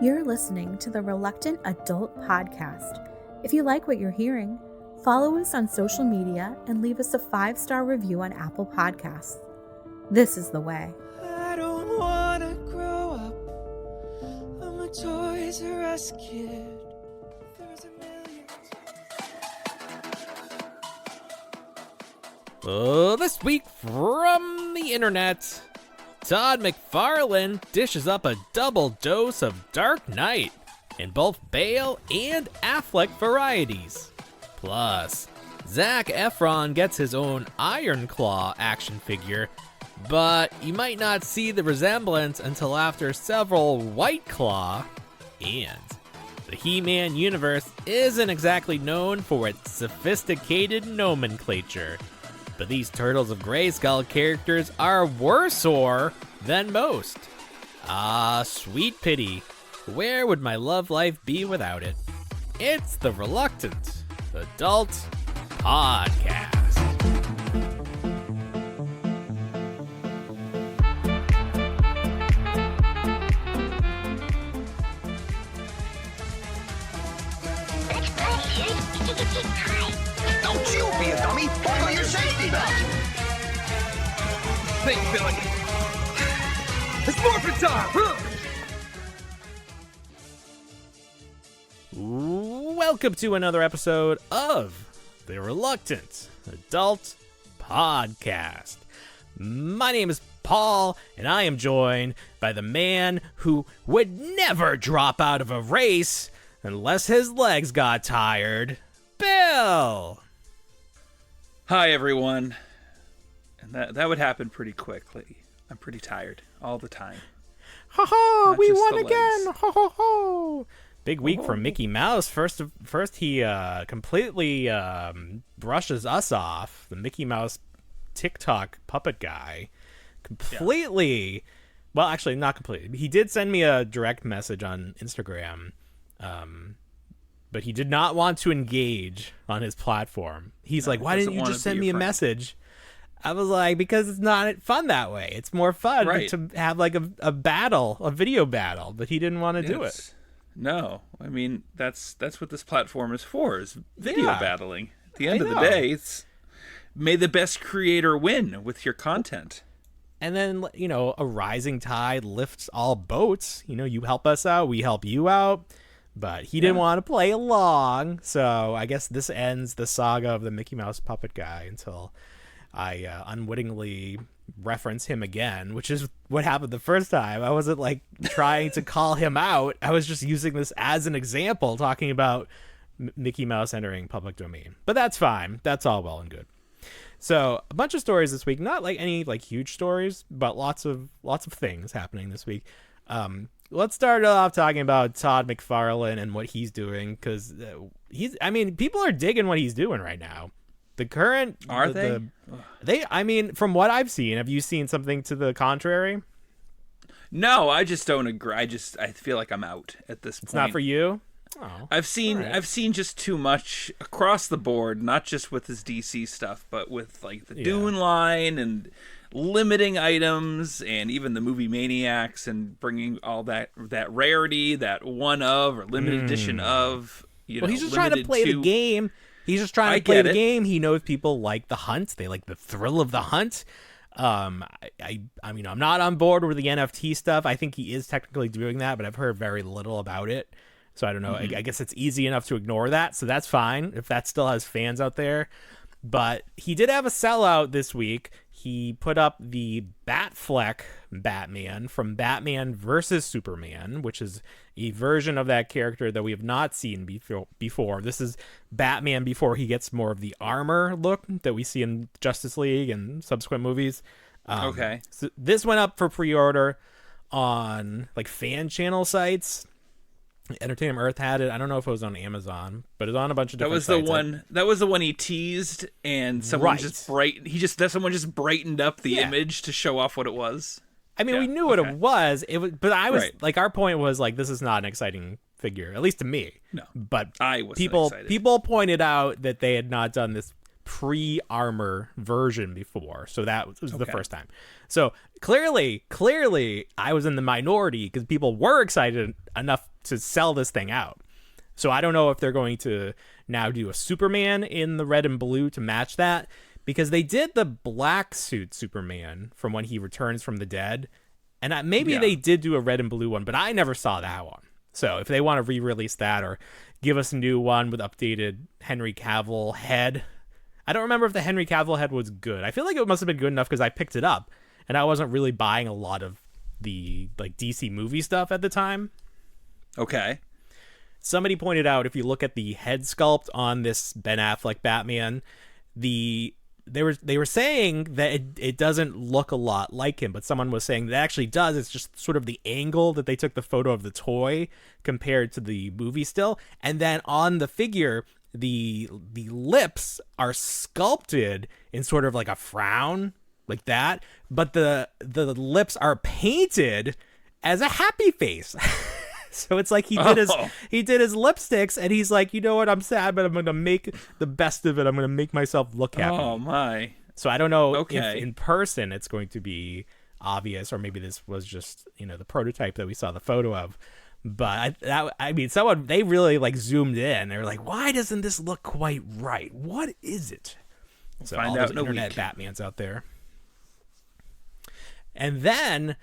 You're listening to the Reluctant Adult Podcast. If you like what you're hearing, follow us on social media and leave us a 5-star review on Apple Podcasts. This is the way. I don't want to grow up. I'm a Toys R Us kid. There's a million. This week from the internet, Todd McFarlane dishes up a double dose of Dark Knight in both Bale and Affleck varieties. Plus, Zac Efron gets his own Iron Claw action figure, but you might not see the resemblance until after several White Claw, and the He-Man universe isn't exactly known for its sophisticated nomenclature. But these Turtles of Grayskull characters are worser than most. Ah, sweet pity. Where would my love life be without it? It's the Reluctant Adult Podcast. Don't you be a dummy! Buckle your safety belt! Think, Billy. It's morphin' time! Welcome to another episode of the Reluctant Adult Podcast. My name is Paul, and I am joined by the man who would never drop out of a race unless his legs got tired, Bill. Hi, everyone. And that would happen pretty quickly. I'm pretty tired all the time. Ha ha! Not We just won the again! legs. Ho ho ho! Big week for Mickey Mouse. First he completely brushes us off. The Mickey Mouse TikTok puppet guy completely. Well, actually, not completely. He did send me a direct message on Instagram. But he did not want to engage on his platform. He's like, why didn't you just send me a message? I was like, because it's not fun that way. It's more fun to have like a battle, a video battle. But he didn't want to do it. No, I mean, that's what this platform is for, is video battling. At the end of the day, it's may the best creator win with your content. And then, a rising tide lifts all boats. You help us out, we help you out. But he didn't want to play along, so I guess this ends the saga of the Mickey Mouse puppet guy until I unwittingly reference him again, which is what happened the first time. I wasn't trying to call him out. I was just using this as an example, talking about Mickey Mouse entering public domain. But that's fine. That's all well and good. So a bunch of stories this week, not any huge stories, but lots of things happening this week. Let's start off talking about Todd McFarlane and what he's doing, because people are digging what he's doing right now. The current from what I've seen, have you seen something to the contrary? No, I just don't agree. I feel like I'm out at this point. It's not for you? Oh, I've seen just too much across the board, not just with his DC stuff, but with the Dune line and limiting items, and even the movie Maniacs, and bringing all that rarity, that one of or limited edition of. He's just trying to play the game. He's just trying to play the game. He knows people like the hunt. They like the thrill of the hunt. I'm not on board with the NFT stuff. I think he is technically doing that, but I've heard very little about it. So I don't know. I guess it's easy enough to ignore that. So that's fine if that still has fans out there. But he did have a sellout this week. He put up the Batfleck Batman from Batman vs. Superman, which is a version of that character that we have not seen before. This is Batman before he gets more of the armor look that we see in Justice League and subsequent movies. So this went up for pre-order on fan channel sites. Entertainment Earth had it. I don't know if it was on Amazon, but it was on a bunch of different sites. That was the one he teased, and someone just brightened up the image to show off what it was. I mean, we knew what it was. But I was our point was this is not an exciting figure, at least to me. No, but I was people pointed out that they had not done this pre-armor version before, so that was the first time. So clearly I was in the minority because people were excited enough to sell this thing out. So I don't know if they're going to now do a Superman in the red and blue to match that, because they did the black suit Superman from when he returns from the dead, and maybe they did do a red and blue one, but I never saw that one. So if they want to re-release that or give us a new one with updated Henry Cavill head. I don't remember if the Henry Cavill head was good. I feel like it must have been good enough because I picked it up and I wasn't really buying a lot of the like DC movie stuff at the time. Okay. Somebody pointed out, if you look at the head sculpt on this Ben Affleck Batman, they were saying that it doesn't look a lot like him, but someone was saying that it actually does. It's just sort of the angle that they took the photo of the toy compared to the movie still. And then on the figure, the lips are sculpted in sort of like a frown like that, but the lips are painted as a happy face. So it's like he did his lipsticks, and he's like, you know what, I'm sad, but I'm going to make the best of it. I'm going to make myself look happy. Oh, my. So I don't know if in person it's going to be obvious, or maybe this was just, the prototype that we saw the photo of. But they really like zoomed in. They were like, why doesn't this look quite right? What is it? So find all out those in a internet week. Batmans out there. And then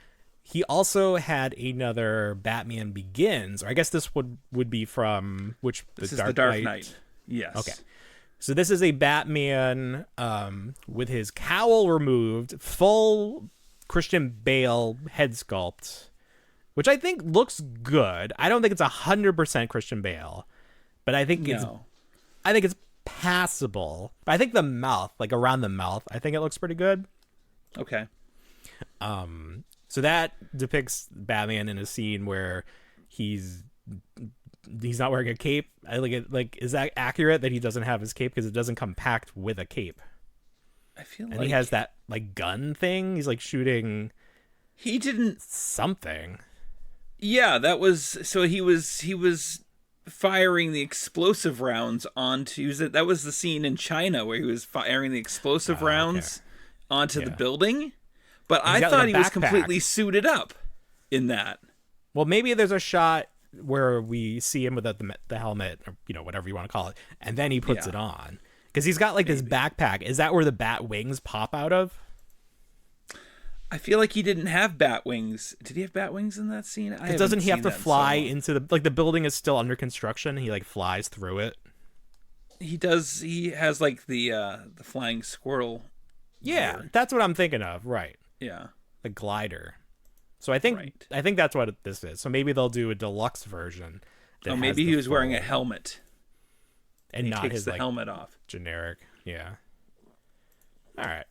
he also had another Batman Begins, or I guess this would be from which this is the Dark Knight. Yes. Okay. So this is a Batman with his cowl removed, full Christian Bale head sculpt, which I think looks good. I don't think it's 100% Christian Bale, but I think it's passable. I think the mouth, like around the mouth, I think it looks pretty good. Okay. So that depicts Batman in a scene where he's not wearing a cape. Is that accurate that he doesn't have his cape, because it doesn't come packed with a cape? I feel and he has that like gun thing. He's like shooting. He didn't something. Yeah, that was so he was firing the explosive rounds onto. That was the scene in China where he was firing the explosive rounds onto the building. But I thought he was completely suited up in that. Well, maybe there's a shot where we see him without the helmet, or whatever you want to call it, and then he puts it on, because he's got like this backpack. Is that where the bat wings pop out of? I feel like he didn't have bat wings. Did he have bat wings in that scene? Doesn't he have to fly into the building is still under construction? He like flies through it. He does. He has like the flying squirrel. Yeah, that's what I'm thinking of. Right. Yeah. The glider. So I think that's what this is. So maybe they'll do a deluxe version. Maybe he was wearing a helmet. And he not takes his the helmet off. Generic. Yeah. All right.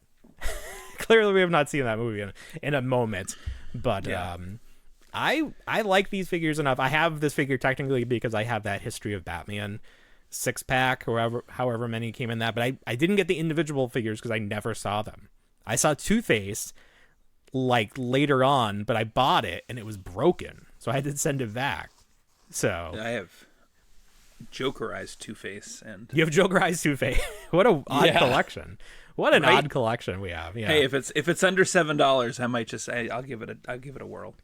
Clearly we have not seen that movie in a moment. But I like these figures enough. I have this figure technically because I have that History of Batman 6-pack, however many came in that. But I didn't get the individual figures because I never saw them. I saw Two-Face like later on, but I bought it and it was broken, so I had to send it back. So I have Jokerized Two-Face, and you have Jokerized Two-Face. What a odd collection! What an odd collection we have. Yeah. Hey, if it's under $7, I might just say I'll give it a whirl.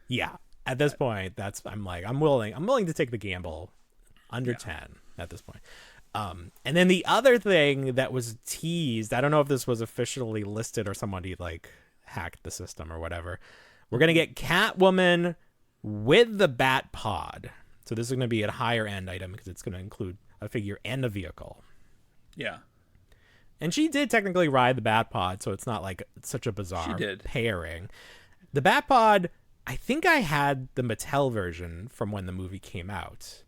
Yeah. At this point, I'm willing to take the gamble. Under 10 at this point. And then the other thing that was teased, I don't know if this was officially listed or somebody like hacked the system or whatever. We're going to get Catwoman with the Bat Pod. So this is going to be a higher end item because it's going to include a figure and a vehicle. Yeah. And she did technically ride the Bat Pod, so it's not like such a bizarre pairing. The Bat Pod, I think I had the Mattel version from when the movie came out.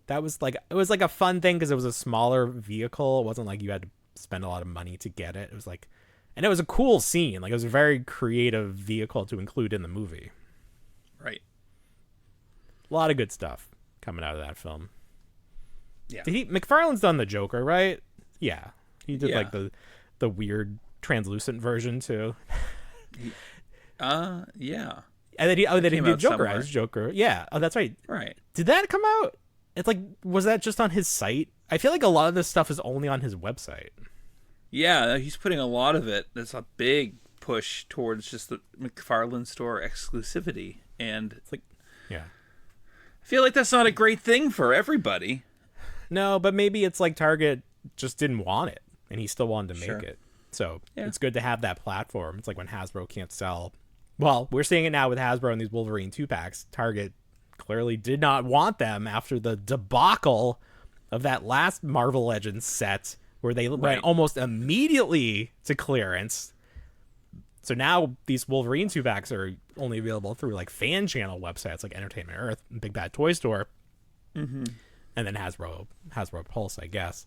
It was like a fun thing because it was a smaller vehicle. It wasn't like you had to spend a lot of money to get it. It was like, and it was a cool scene. Like it was a very creative vehicle to include in the movie. Right. A lot of good stuff coming out of that film. Yeah. McFarlane's done the Joker, right? Yeah. He did like the weird translucent version too. Yeah. And then he did Jokerized Joker. Yeah. Oh, that's right. Right. Did that come out? it's like, was that just on his site? I feel like a lot of this stuff is only on his website. Yeah, he's putting a lot of it. There's a big push towards just the McFarlane store exclusivity. And It's like, yeah. I feel like that's not a great thing for everybody. No, but maybe it's like Target just didn't want it, and he still wanted to Sure. make it. So Yeah. it's good to have that platform. It's like when Hasbro can't sell. Well, we're seeing it now with Hasbro and these Wolverine 2-packs. Target clearly did not want them after the debacle of that last Marvel Legends set where they went almost immediately to clearance. So now these Wolverine 2-packs are only available through like fan channel websites like Entertainment Earth and Big Bad Toy Store. Mm-hmm. And then Hasbro Pulse, I guess.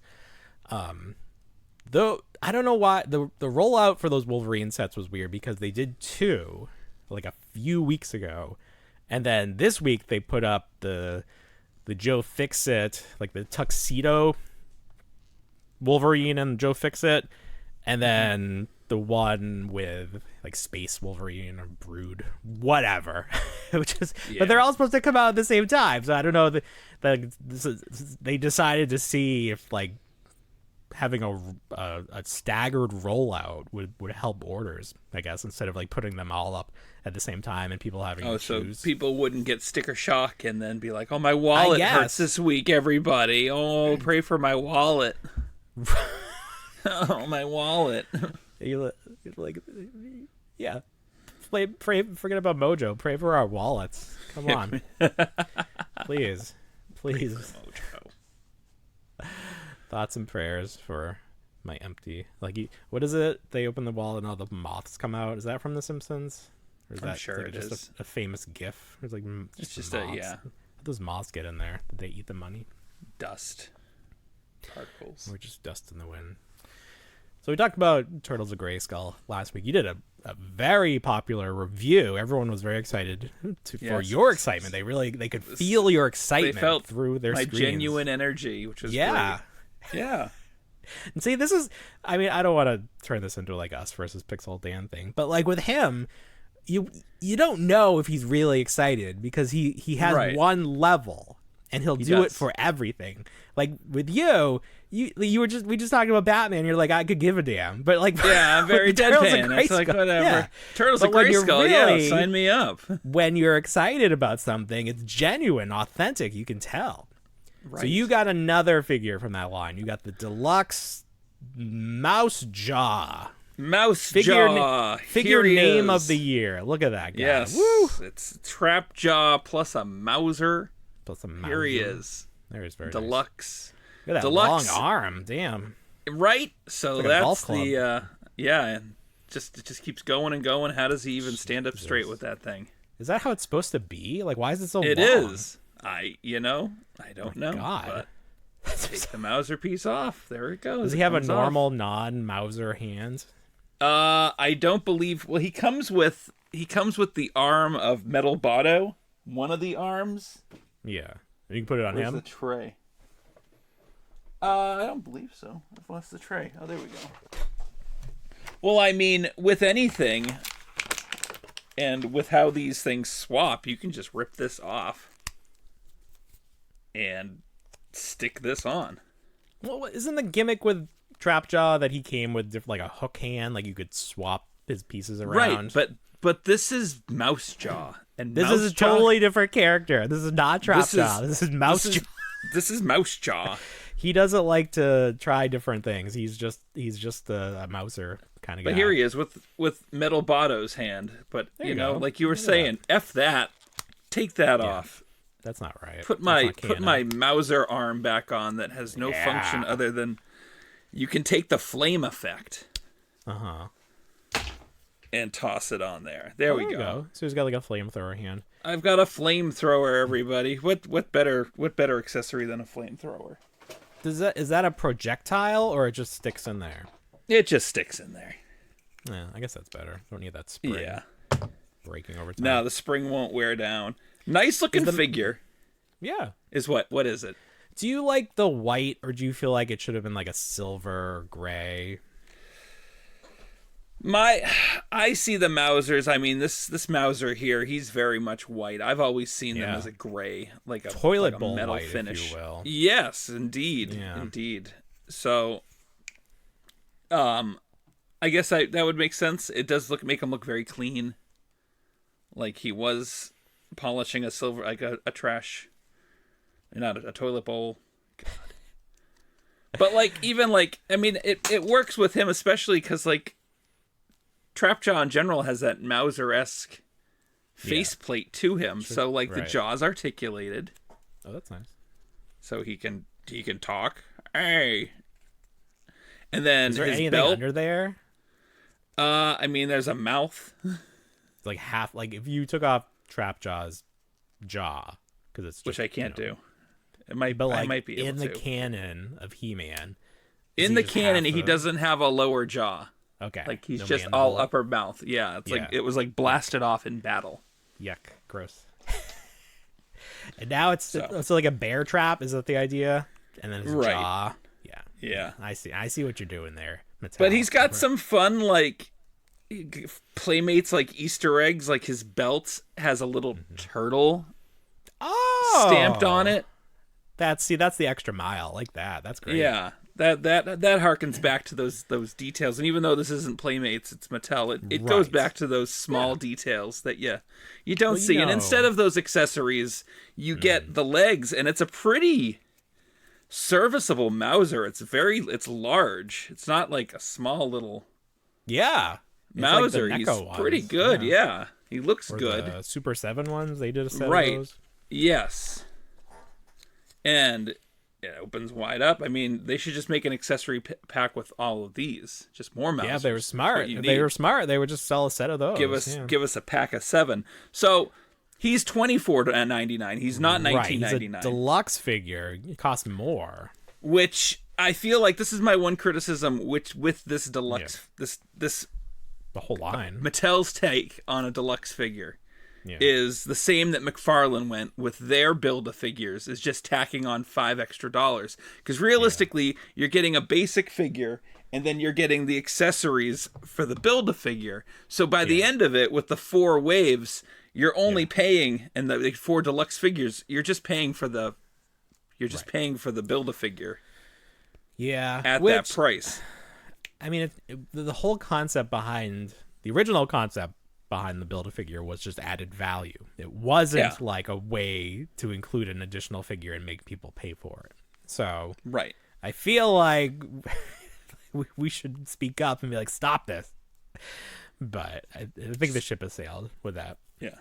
Though I don't know why the rollout for those Wolverine sets was weird, because they did 2 like a few weeks ago, and then this week they put up the Joe Fixit, like the tuxedo Wolverine and Joe Fixit, and then the one with like Space Wolverine or Brood, whatever. Which is, but they're all supposed to come out at the same time, so I don't know. They decided to see if like having a staggered rollout would help orders, I guess, instead of like putting them all up at the same time and people having to choose. So people wouldn't get sticker shock and then be like, "Oh, my wallet hurts this week, everybody. Oh, pray for my wallet." Oh, my wallet. Like, yeah. Pray, forget about Mojo. Pray for our wallets. Come on. Please. Mojo. Thoughts and prayers for my empty. Like, what is it? They open the wallet and all the moths come out. Is that from The Simpsons? Or is I'm that sure like it just is. a famous GIF? It's like It's just moths. yeah. How'd those moths get in there? Did they eat the money? Dust. Particles. Or just dust in the wind? So we talked about Turtles of Grayskull last week. You did a very popular review. Everyone was very excited for your excitement. They could feel your excitement They felt through their my screens. genuine energy, which was great. Yeah. And see, this is, I mean, I don't want to turn this into like us versus Pixel Dan thing, but like with him, you don't know if he's really excited, because he has one level and he do it for everything. Like with you we just talked about Batman. You're like, I could give a damn, but like, yeah, I'm very deadpan. It's like, whatever. Yeah. Turtles of Grayskull, really, sign me up. When you're excited about something, it's genuine, authentic. You can tell. Right. So you got another figure from that line. You got the deluxe Mouse Jaw. Figure name of the year. Look at that guy. Yes. Woo! It's Trap Jaw plus a Mauser. Here he is. There he is, very deluxe. Nice. Look at that deluxe. long arm. Damn. Right? So like that's the and it just keeps going and going. How does he even stand up straight with that thing? Is that how it's supposed to be? Like, why is it so long? It is. I don't know. God. But take the Mauser piece off. There it goes. Does he have a normal non-Mauser hand? I don't believe. Well, he comes with the arm of Metal Botto. One of the arms. Yeah. You can put it on Where's him. the tray? I don't believe so. I've lost the tray. Oh, there we go. Well, I mean, with anything, and with how these things swap, you can just rip this off and stick this on. Well, isn't the gimmick with Trapjaw that he came with like a hook hand, like you could swap his pieces around? Right, but this is Mouse Jaw, and this is a totally different character. This is not Trapjaw. This is Mouse Jaw. This is Mouse Jaw. He doesn't like to try different things. He's just a Mouser kind of guy. But here he is with Metal Botto's hand. But you know, like you were saying, F that. Take that off. That's not right. Put my Mauser arm back on that has no function other than you can take the flame effect. And toss it on there. There we go. So he's got like a flamethrower hand. I've got a flamethrower, everybody. What better accessory than a flamethrower? Is that a projectile or it just sticks in there? It just sticks in there. Yeah, I guess that's better. Don't need that spring. Yeah. Breaking over time. No, the spring won't wear down. Nice looking figure. Yeah. Is what? What is it? Do you like the white, or do you feel like it should have been like a silver or gray? I see the Mausers. I mean, this Mauser here, he's very much white. I've always seen them as a gray, like a toilet like bowl a metal white, finish. if you will. Yes, indeed, indeed. So, I guess that would make sense. It does make him look very clean, like he was polishing a silver, like a trash, not a toilet bowl. God. But like, even like, I mean, it works with him, especially because like Trapjaw in general has that Mauser-esque faceplate to him, so like the jaw's articulated. Oh, that's nice. So he can talk. Hey. And then is there his anything belt under there? I mean, there's a mouth. It's like half. Like if you took off Trapjaw's jaw, because it's just, which I can't do. It might, but like I might be able in the to. canon of He-Man. In the canon, he doesn't have a lower jaw. Okay, like he's just all upper mouth. Yeah, it's like it was like blasted off in battle. Yuck, gross. And now it's like a bear trap. Is that the idea? And then his jaw. Yeah. I see what you're doing there. Mattel. But he's got some fun like playmates, like Easter eggs. Like his belt has a little turtle stamped on it. That's the extra mile. Like that. That's great. Yeah. That harkens back to those details. And even though this isn't Playmates, it's Mattel, it goes back to those small details that you don't see. And instead of those accessories, you get the legs, and it's a pretty serviceable Mauser. It's large. It's not like a small little Mauser. Like he's pretty good. Yeah. He looks good. The Super 7 ones, they did a set of those. Yes. And it opens wide up. I mean, they should just make an accessory pack with all of these. Just more Mausers. Yeah, they were smart. They would just sell a set of those. Give us a pack of 7. So he's $24.99. He's not $19.99. He's a deluxe figure. It costs more. Which I feel like this is my one criticism. Which with this deluxe, this the whole line, Mattel's take on a deluxe figure. Is the same that McFarlane went with their Build-A-Figures, is just tacking on $5 extra. Because realistically, you're getting a basic figure, and then you're getting the accessories for the Build-A-Figure. So by the end of it, with the 4 waves, you're only paying, and the 4 deluxe figures, you're just paying for the paying for the Build-A-Figure. Yeah. At that price. I mean, the whole concept behind the original concept behind the Build-A-Figure was just added value. It wasn't like a way to include an additional figure and make people pay for it. So I feel like we should speak up and be like, stop this. But I think the ship has sailed with that. Yeah.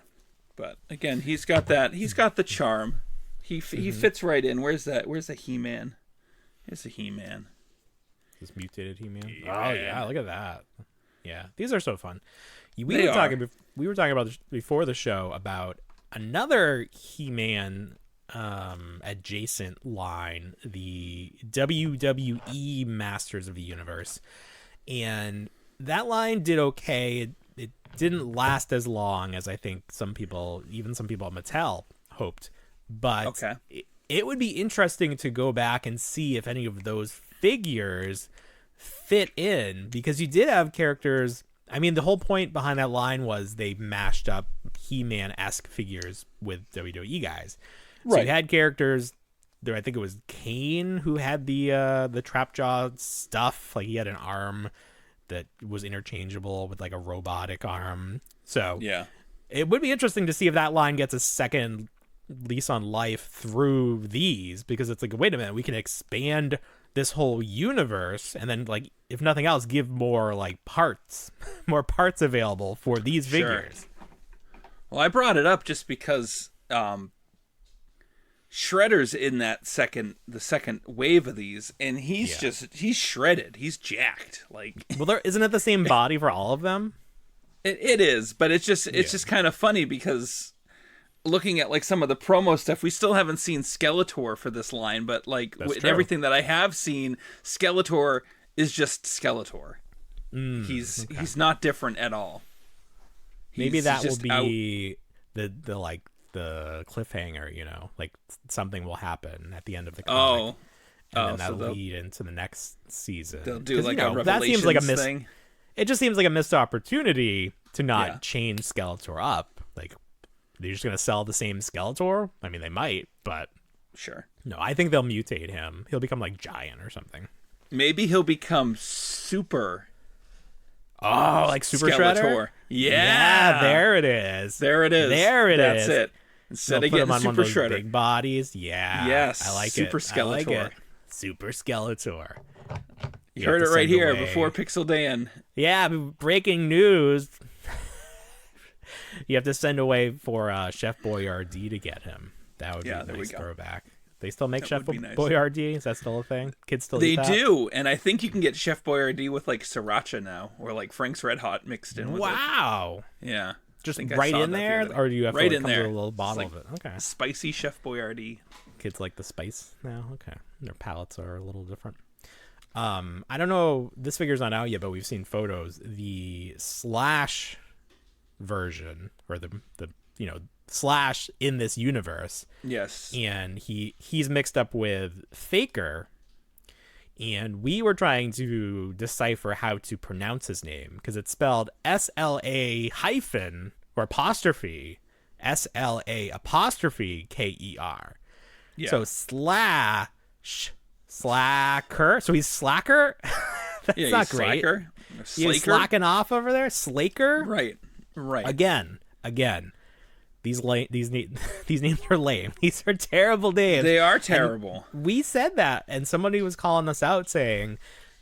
But again, he's got the charm. He fits right in. Where's the He-Man? Here's the He-Man. This mutated He-Man? Yeah. Oh yeah, look at that. Yeah, these are so fun. We were talking about before the show about another He-Man adjacent line, the WWE Masters of the Universe, and that line did okay. It didn't last as long as I think some people at Mattel hoped, but it would be interesting to go back and see if any of those figures fit in, because you did have characters. I mean, the whole point behind that line was they mashed up He-Man-esque figures with WWE guys. So you had characters there. I think it was Kane who had the Trapjaw stuff. Like he had an arm that was interchangeable with like a robotic arm. So it would be interesting to see if that line gets a second lease on life through these, because it's like, wait a minute, we can expand this whole universe, and then, like, if nothing else, give more like more parts available for these figures. Well, I brought it up just because Shredder's in the second wave of these, and he's shredded. He's jacked. Like, well, isn't it the same body for all of them? It is, but it's just kind of funny because looking at like some of the promo stuff, we still haven't seen Skeletor for this line, but like with everything that I have seen, Skeletor is just Skeletor. He's not different at all. Maybe that will be the cliffhanger, you know, like something will happen at the end of the comic. And then that'll lead into the next season. They'll do like a Revelations thing. it just seems like a missed opportunity to not chain Skeletor up. Like, they're just going to sell the same Skeletor? I mean, they might, but... Sure. No, I think they'll mutate him. He'll become, like, Giant or something. Maybe he'll become Super... Oh, like Super Skeletor. Shredder? Yeah. There it is. That's it. Instead They'll of put him getting on Super one of those Shredder. big bodies. Yeah. Yes. I like Super it. Skeletor. I like it. Super Skeletor. You heard it right here before Pixel Dan. Yeah, breaking news. You have to send away for Chef Boyardee to get him. That would be a nice throwback. They still make Chef Boyardee? Is that still a thing? Kids still eat that? They do, and I think you can get Chef Boyardee with like sriracha now, or like Frank's Red Hot mixed in with it. Wow. Yeah. Just right in there, or do you have to come with a little bottle of it? Okay. Spicy Chef Boyardee. Kids like the spice now? Okay. Their palates are a little different. I don't know, this figure's not out yet, but we've seen photos. The Slash version, or the Slash in this universe. Yes. And he's mixed up with Faker, and we were trying to decipher how to pronounce his name because it's spelled SLA hyphen or apostrophe SLA apostrophe KER. Yeah. So Slacker. So he's Slacker. That's not great. Slacker. He's slacking off over there. Slaker. Right. Again. These names are lame. These are terrible names. They are terrible. And we said that, and somebody was calling us out saying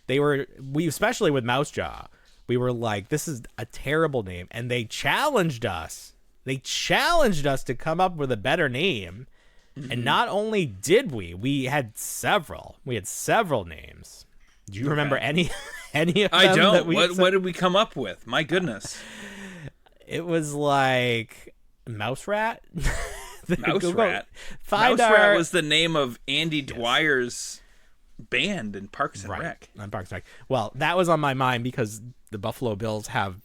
we especially with Mousejaw, we were like, this is a terrible name, and they challenged us. They challenged us to come up with a better name, and not only did we had several. We had several names. Do you remember any of them? I don't. What did we come up with? My goodness. It was like Mouse Rat. Mouse Rat. Rat was the name of Andy Dwyer's band in Parks and Rec. On Parks and Rec. Well, that was on my mind because the Buffalo Bills have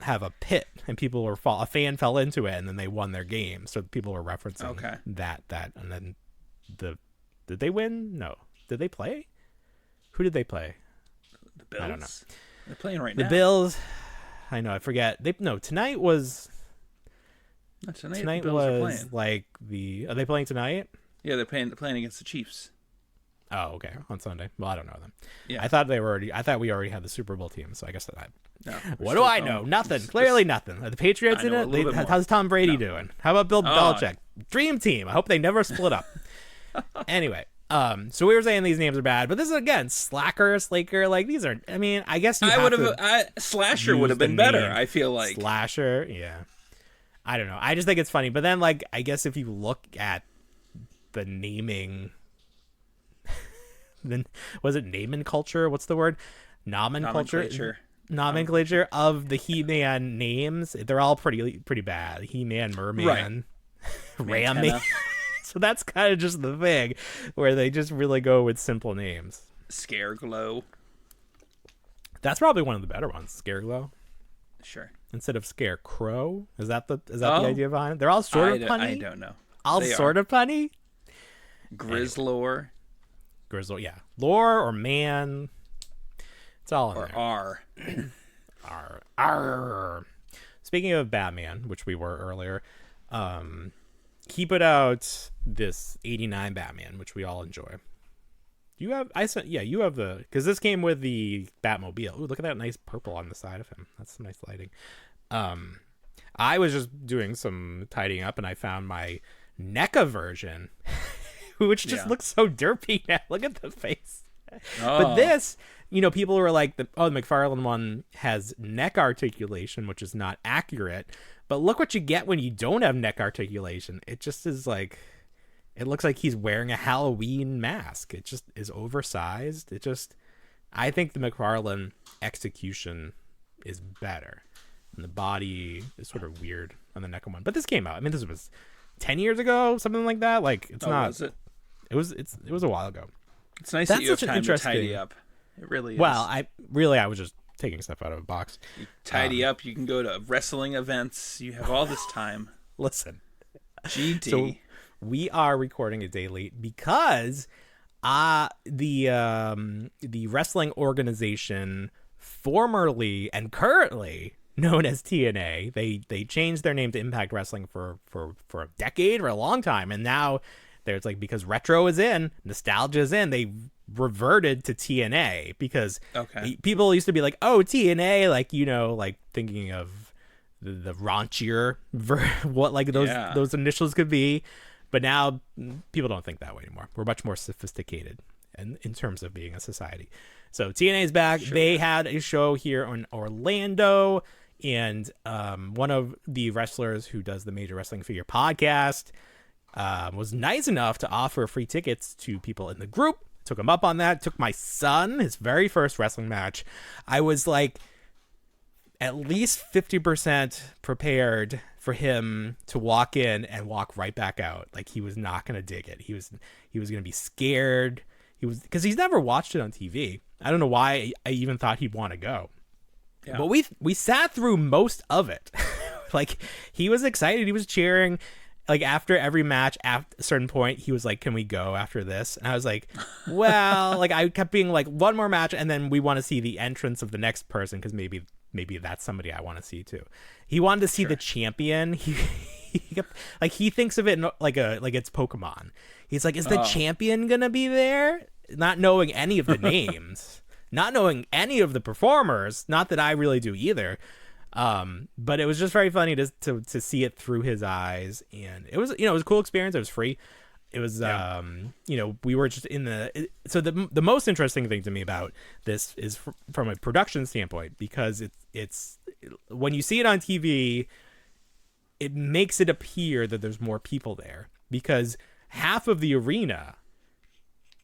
a pit, and a fan fell into it, and then they won their game. So people were referencing that, and then did they win? No. Did they play? Who did they play? The Bills. I don't know. They're playing right now. The Bills. I know. I forget. Tonight was. Tonight the Bills are playing. Like are they playing tonight? Yeah, they're playing against the Chiefs. Oh, okay. On Sunday. Well, I don't know them. Yeah. I thought we already had the Super Bowl team, so I guess that. No, what do I know? Nothing. Clearly nothing. Are the Patriots in it? How's Tom Brady doing? How about Bill Belichick? Dream team. I hope they never split up. Anyway, so we were saying these names are bad, but this is again Slacker, Slaker. Like these are. I mean, I guess Slasher would have been better. I feel like Slasher. Yeah. I don't know. I just think it's funny. But then, like, I guess if you look at the naming, then was it nomenclature? What's the word? Nomenclature of the He-Man names. They're all pretty bad. He-Man, Merman, Ram-Man. So that's kind of just the thing where they just really go with simple names. Scareglow. That's probably one of the better ones. Scareglow. Sure. Instead of Scarecrow, is that the idea behind it? They're all sort of punny. I don't know. All sort of punny. Grizzlor. Grizzle, yeah. Lore or man. It's all in or there. R. R. Speaking of Batman, which we were earlier, he put out this 89 Batman, which we all enjoy. You have because this came with the Batmobile. Ooh, look at that nice purple on the side of him. That's some nice lighting. I was just doing some tidying up and I found my NECA version, which just looks so derpy now. Look at the face. But this, people were like, the McFarlane one has neck articulation, which is not accurate. But look what you get when you don't have neck articulation. It just is like, it looks like he's wearing a Halloween mask. It just is oversized. I think the McFarlane execution is better. And the body is sort of weird on the NECA one. But this came out. I mean, this was 10 years ago, something like that. Like, it's not. Was it? It was a while ago. It's nice that you have time to tidy up. It really is. Well, I was just taking stuff out of a box. You tidy up. You can go to wrestling events. You have all this time. Listen. GD. So we are recording a day late because the wrestling organization formerly and currently known as TNA. They changed their name to Impact Wrestling for a decade, or a long time, and now there's like, because retro is in, nostalgia is in, they reverted to TNA because people used to be like, oh, TNA, like, you know, like thinking of the raunchier what like those initials could be, but now people don't think that way anymore. We're much more sophisticated in terms of being a society. So TNA is back. Sure. They had a show here in Orlando, and one of the wrestlers who does the Major Wrestling Figure podcast was nice enough to offer free tickets to people in the group. Took him up on that. Took my son, his very first wrestling match. I was like at least 50% prepared for him to walk in and walk right back out. Like, he was not going to dig it. He was going to be scared. Because he's never watched it on TV. I don't know why I even thought he'd want to go. Yeah. But we sat through most of it. Like, he was excited. He was cheering. Like, after every match, at a certain point, he was like, can we go after this? And I was like, well, like, I kept being like, one more match, and then we want to see the entrance of the next person, because maybe that's somebody I want to see too. He wanted to see the champion. He kept, like, he thinks of it like it's Pokemon. He's like, is the champion gonna be there? Not knowing any of the names, not knowing any of the performers. Not that I really do either. But it was just very funny to see it through his eyes, and it was, you know, it was a cool experience. It was free. It was, you know, we were just so the most interesting thing to me about this is from a production standpoint, because it's when you see it on TV, it makes it appear that there's more people there, because half of the arena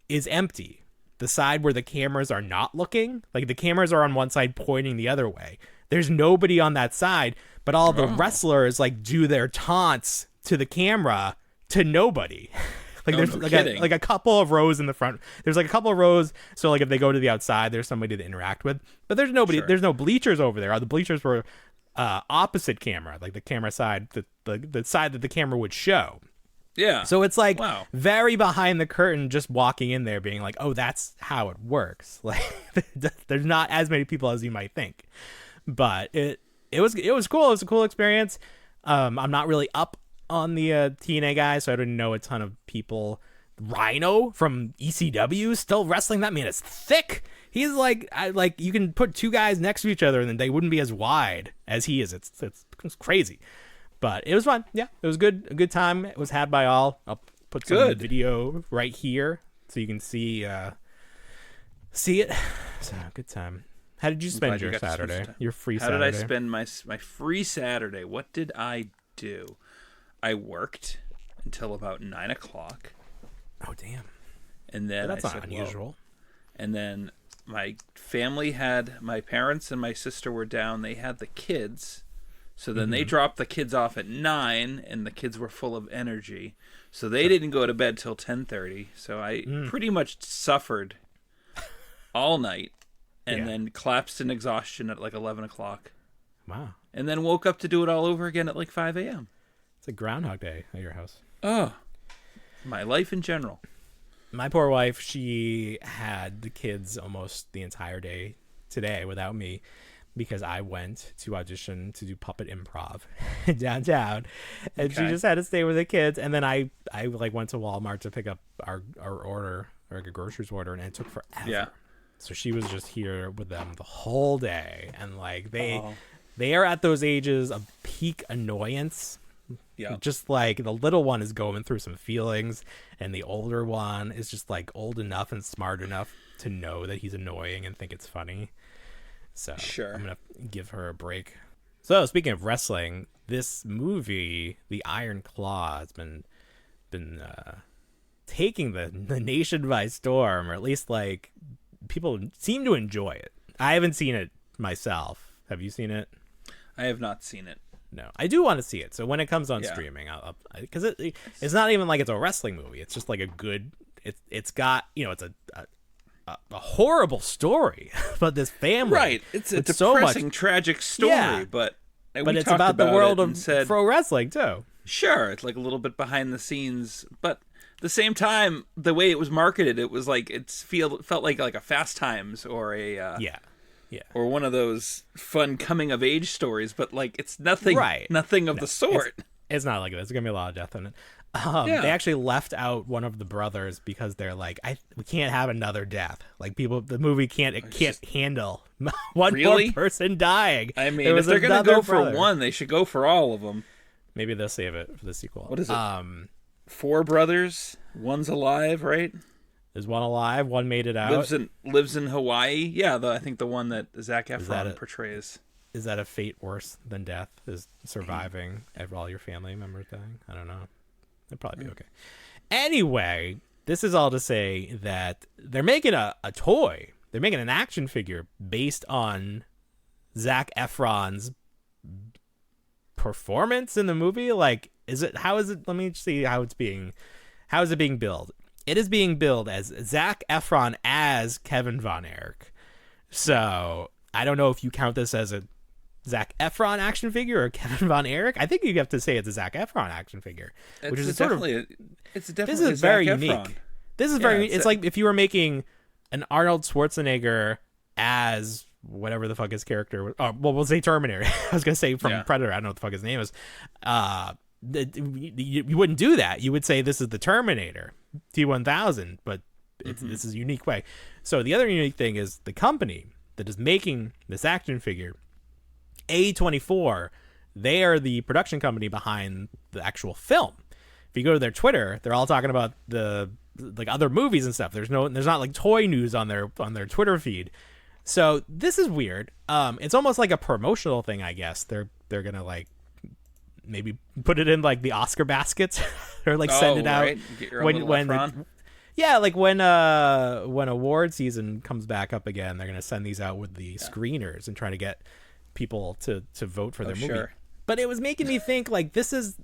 is empty. The side where the cameras are not looking, like the cameras are on one side pointing the other way. There's nobody on that side, but all the wrestlers like do their taunts to the camera to nobody. Like, there's like a couple of rows in the front. There's like a couple of rows, so like if they go to the outside, there's somebody to interact with. But there's nobody. Sure. There's no bleachers over there. The bleachers were opposite camera, like the camera side, the side that the camera would show. Yeah. So it's like very behind the curtain, just walking in there being like, oh, that's how it works. Like, there's not as many people as you might think. But it was cool. It was a cool experience. I'm not really up on the TNA guy, so I didn't know a ton of people. Rhino from ECW still wrestling. That man is thick. He's like, you can put two guys next to each other and they wouldn't be as wide as he is. It's crazy. But it was fun. Yeah, it was good. A good time. It was had by all. I'll put some video right here so you can see it. So, good time. How did you spend your Saturday? Your free Saturday? How did I spend my free Saturday? What did I do? I worked until about 9 o'clock. Oh, damn. And then that's not unusual. And then my family my parents and my sister were down. They had the kids. So then they dropped the kids off at 9, and the kids were full of energy. So they didn't go to bed till 10:30. So I pretty much suffered all night, and then collapsed in exhaustion at like 11 o'clock. Wow. And then woke up to do it all over again at like 5 a.m. It's a Groundhog Day at your house. Oh, my life in general. My poor wife, she had the kids almost the entire day today without me, because I went to audition to do puppet improv downtown, and she just had to stay with the kids. And then I like went to Walmart to pick up our order, or like a groceries order, and it took forever. Yeah. So she was just here with them the whole day, and like they are at those ages of peak annoyance. Yeah. Just like the little one is going through some feelings, and the older one is just like old enough and smart enough to know that he's annoying and think it's funny. So I'm going to give her a break. So speaking of wrestling, this movie, The Iron Claw, has been taking the nation by storm, or at least like people seem to enjoy it. I haven't seen it myself. Have you seen it? I have not seen it. No, I do want to see it. So when it comes on streaming, because it's not even like it's a wrestling movie. It's just like a good. It's got, you know, it's a horrible story about this family. Right. It's a depressing, tragic story, but it's about the world of pro wrestling too. Sure, it's like a little bit behind the scenes, but at the same time, the way it was marketed, it was like felt like a Fast Times or a or one of those fun coming of age stories, but like it's nothing of the sort. It's not like that. There's gonna be a lot of death in it. They actually left out one of the brothers because they're like, we can't have another death. Like the movie can't handle one more person dying. I mean, if they're gonna go for one, they should go for all of them. Maybe they'll save it for the sequel. What is it? 4 brothers, one's alive, right? There's one alive, one made it out. Lives in Hawaii. Yeah, I think the one that Zac Efron portrays. Is that a fate worse than death? Is surviving all your family members dying? I don't know. It'd probably be okay. Anyway, this is all to say that they're making a toy. They're making an action figure based on Zac Efron's performance in the movie. Like, how is it? Let me see how is it being billed? It is being billed as Zac Efron as Kevin Von Erich. So I don't know if you count this as a Zac Efron action figure or Kevin Von Erich. I think you have to say it's a Zac Efron action figure, which is definitely this is very unique. This is very. It's like if you were making an Arnold Schwarzenegger as whatever the fuck his character was. Oh, well, we'll say Terminator. I was gonna say from Predator. I don't know what the fuck his name is. You wouldn't do that. You would say this is the Terminator T-1000, but this is a unique way. So the other unique thing is the company that is making this action figure, A24. They are the production company behind the actual film. If you go to their Twitter, they're all talking about the like other movies and stuff. There's not like toy news on their Twitter feed. So this is weird. It's almost like a promotional thing, I guess. They're gonna like maybe put it in like the Oscar baskets or like send it out when award season comes back up again. They're gonna send these out with the screeners and try to get people to vote for their movie. Sure. But it was making me think like this is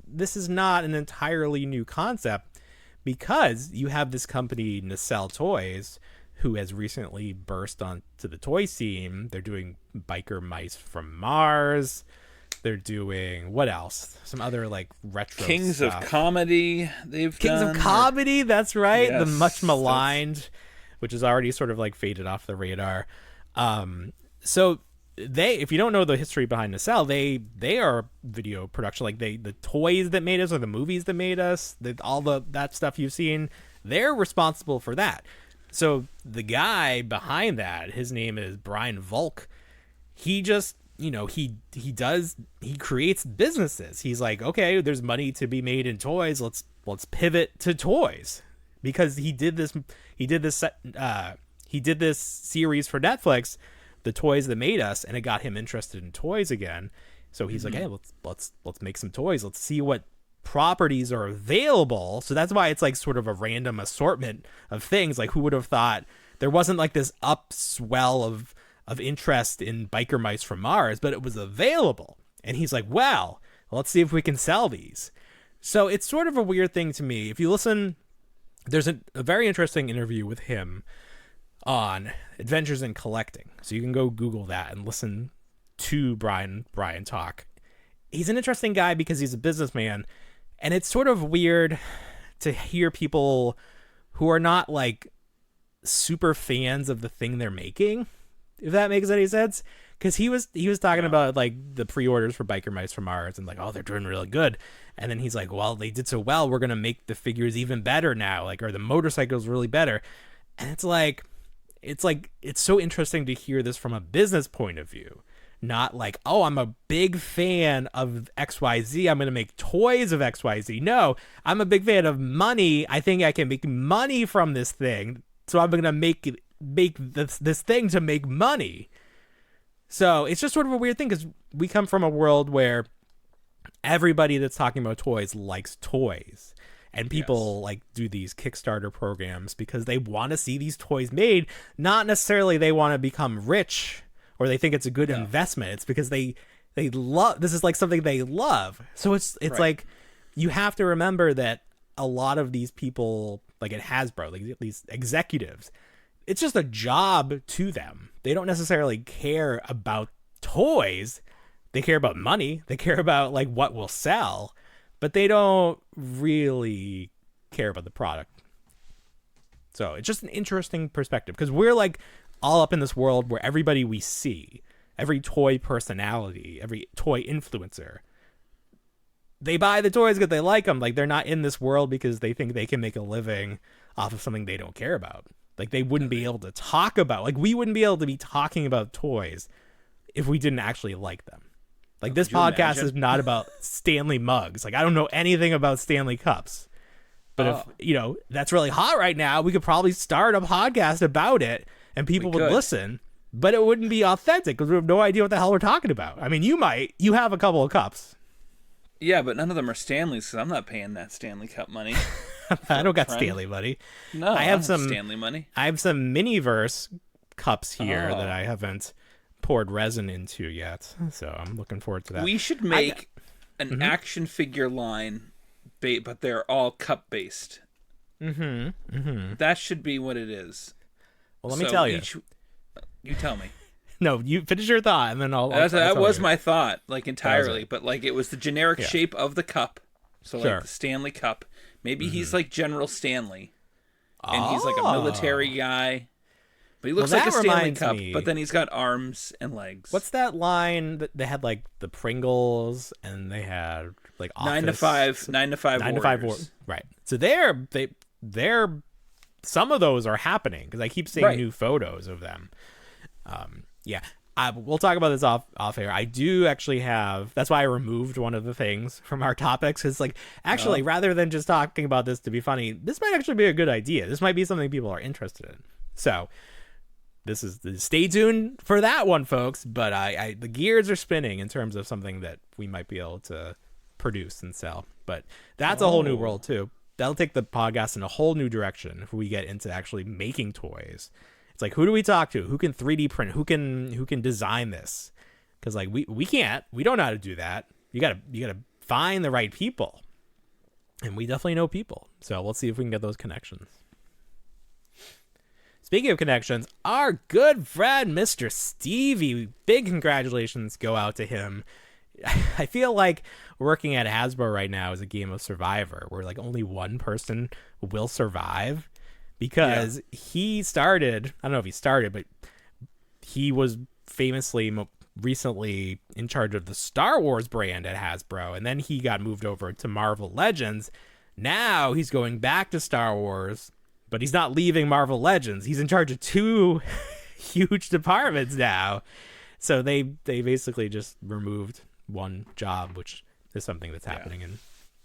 not an entirely new concept, because you have this company Nacelle Toys who has recently burst onto the toy scene. They're doing Biker Mice from Mars. They're doing what else? Some other like retro Kings stuff. of Comedy. Kings of Comedy. That's right. Yes, the much maligned, which has already sort of like faded off the radar. So if you don't know the history behind Nacelle, they are video production. Like the toys that made us or the movies that made us, that stuff you've seen, they're responsible for that. So the guy behind that, his name is Brian Volk. He just, he creates businesses. He's like, okay, there's money to be made in toys. Let's pivot to toys, because he did this series for Netflix, The Toys That Made Us, and it got him interested in toys again. So he's like, hey, let's make some toys. Let's see what properties are available. So that's why it's like sort of a random assortment of things. Like, who would have thought there wasn't like this upswell of interest in Biker Mice from Mars, but it was available. And he's like, well, let's see if we can sell these. So it's sort of a weird thing to me. If you listen, there's a very interesting interview with him on Adventures in Collecting. So you can go Google that and listen to Brian talk. He's an interesting guy because he's a businessman, and it's sort of weird to hear people who are not like super fans of the thing they're making, if that makes any sense. Because he was talking about like the pre-orders for Biker Mice from Mars and like, oh, they're doing really good. And then he's like, well, they did so well, we're going to make the figures even better now. Like, or the motorcycles really better. And it's so interesting to hear this from a business point of view. Not like, oh, I'm a big fan of XYZ, I'm going to make toys of XYZ. No, I'm a big fan of money. I think I can make money from this thing, so I'm going to make this thing to make money. So it's just sort of a weird thing, because we come from a world where everybody that's talking about toys likes toys. And people like do these Kickstarter programs because they want to see these toys made. Not necessarily they want to become rich or they think it's a good investment. It's because they love, this is like something they love. So it's right. Like, you have to remember that a lot of these people, like at Hasbro, like these executives, it's just a job to them. They don't necessarily care about toys. They care about money. They care about like what will sell, but they don't really care about the product. So it's just an interesting perspective, because we're like all up in this world where everybody we see, every toy personality, every toy influencer, they buy the toys because they like them. Like, they're not in this world because they think they can make a living off of something they don't care about. Like, they wouldn't be able to talk about, like, we wouldn't be able to be talking about toys if we didn't actually like them. Like, this podcast is not about Stanley mugs. Like, I don't know anything about Stanley cups. But if, you know, that's really hot right now, we could probably start a podcast about it and people would listen, but it wouldn't be authentic because we have no idea what the hell we're talking about. I mean, you have a couple of cups. Yeah, but none of them are Stanley's because I'm not paying that Stanley Cup money. I don't got Stanley money. No, I have some Stanley money. I have some Miniverse cups here that I haven't poured resin into yet, so I'm looking forward to that. We should make an action figure line, but they're all cup based. That should be what it is. Well, let me tell you. You tell me. No, you finish your thought, and then I'll that was my thought, like, entirely. But, like, it was the generic shape of the cup. So, like, the Stanley Cup. Maybe he's like General Stanley. And he's like a military guy. But he looks like a Stanley Cup, but then he's got arms and legs. What's that line that they had, like, the Pringles, and they had, like, Office? 9 to 5 Warriors. Right. So they're some of those are happening because I keep seeing new photos of them. We'll talk about this off air. I do actually have, that's why I removed one of the things from our topics. It's like, actually, rather than just talking about this to be funny, this might actually be a good idea. This might be something people are interested in. So stay tuned for that one, folks. But the gears are spinning in terms of something that we might be able to produce and sell. But that's a whole new world too. That'll take the podcast in a whole new direction if we get into actually making toys. It's like, who do we talk to? Who can 3D print? Who can design this? Because, like, we can't. We don't know how to do that. You gotta find the right people, and we definitely know people. So we'll see if we can get those connections. Speaking of connections, our good friend Mr. Stevie, big congratulations go out to him. I feel like working at Hasbro right now is a game of Survivor, where, like, only one person will survive. Because he started, I don't know if he started, but he was famously recently in charge of the Star Wars brand at Hasbro. And then he got moved over to Marvel Legends. Now he's going back to Star Wars, but he's not leaving Marvel Legends. He's in charge of 2 huge departments now. So they basically just removed one job, which is something that's happening in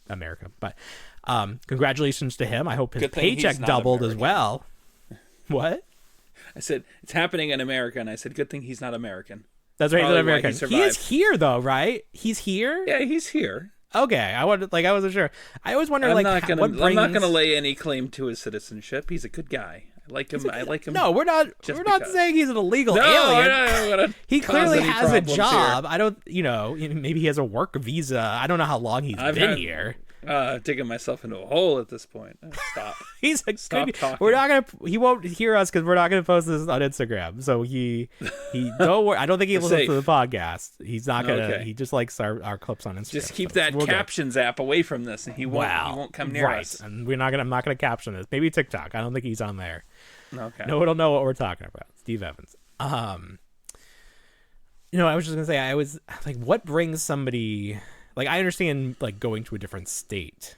America. But congratulations to him. I hope his paycheck doubled as well. What? I said it's happening in America, and I said good thing he's not American. That's right, he's not American. He is here though, right? He's here. Yeah, he's here. Okay, I wasn't sure. I always wonder, I'm not gonna lay any claim to his citizenship. He's a good guy. I like him. No, we're not saying he's an illegal alien. He clearly has a job. Here. I don't, maybe he has a work visa. I don't know how long he's been here. Digging myself into a hole at this point. Stop. Stop talking. He won't hear us because we're not gonna post this on Instagram. So he don't worry. I don't think he listens to the podcast. He's not gonna. Okay. He just likes our clips on Instagram. Just keep that captions app away from this, and he won't come near us. And I'm not gonna caption this. Maybe TikTok. I don't think he's on there. Okay. No one will know what we're talking about. Steve Evans. I was just gonna say, I was like, what brings somebody. Like, I understand, like, going to a different state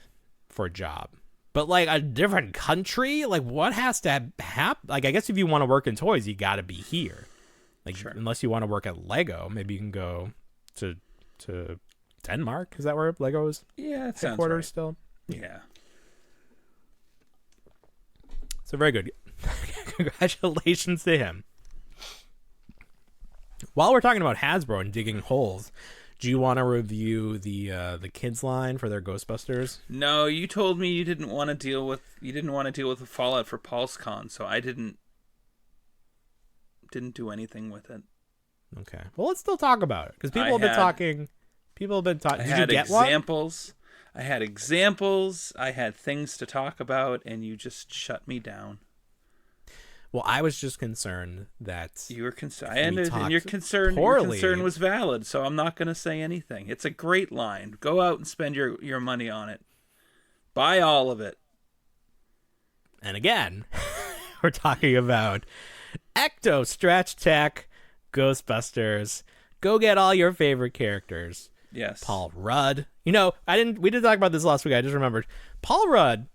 for a job. But, like, a different country? Like, what has to happen? Like, I guess if you want to work in toys, you got to be here. Like, sure. Unless you want to work at Lego, maybe you can go to Denmark. Is that where Lego's headquarters right. Still? Yeah. So, very good. Congratulations to him. While we're talking about Hasbro and digging holes... Do you want to review the kids line for their Ghostbusters? No, you told me you didn't want to deal with the fallout for PulseCon, so I didn't do anything with it. Okay. Well, let's still talk about it because people have been talking. Did you get examples? I had examples. I had things to talk about, and you just shut me down. Well, I was just concerned that you were concerned, and your concern was valid. So I'm not going to say anything. It's a great line. Go out and spend your money on it. Buy all of it. And again, we're talking about Ecto Stretch Tech Ghostbusters. Go get all your favorite characters. Yes. Paul Rudd. We didn't talk about this last week. I just remembered. Paul Rudd,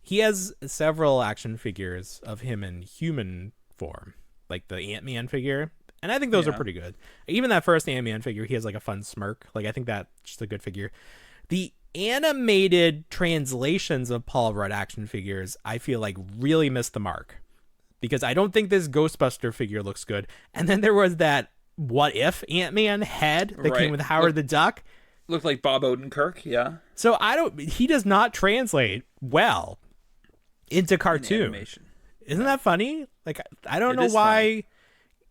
he has several action figures of him in human form, like the Ant-Man figure. And I think those are pretty good. Even that first Ant-Man figure, he has like a fun smirk. Like, I think that's just a good figure. The animated translations of Paul Rudd action figures, I feel like really missed the mark. Because I don't think this Ghostbuster figure looks good. And then there was that What If Ant-Man head that came with Howard the Duck. Looked like Bob Odenkirk, yeah. So he does not translate well into cartoon. Animation. Isn't that funny? Like, I don't know why,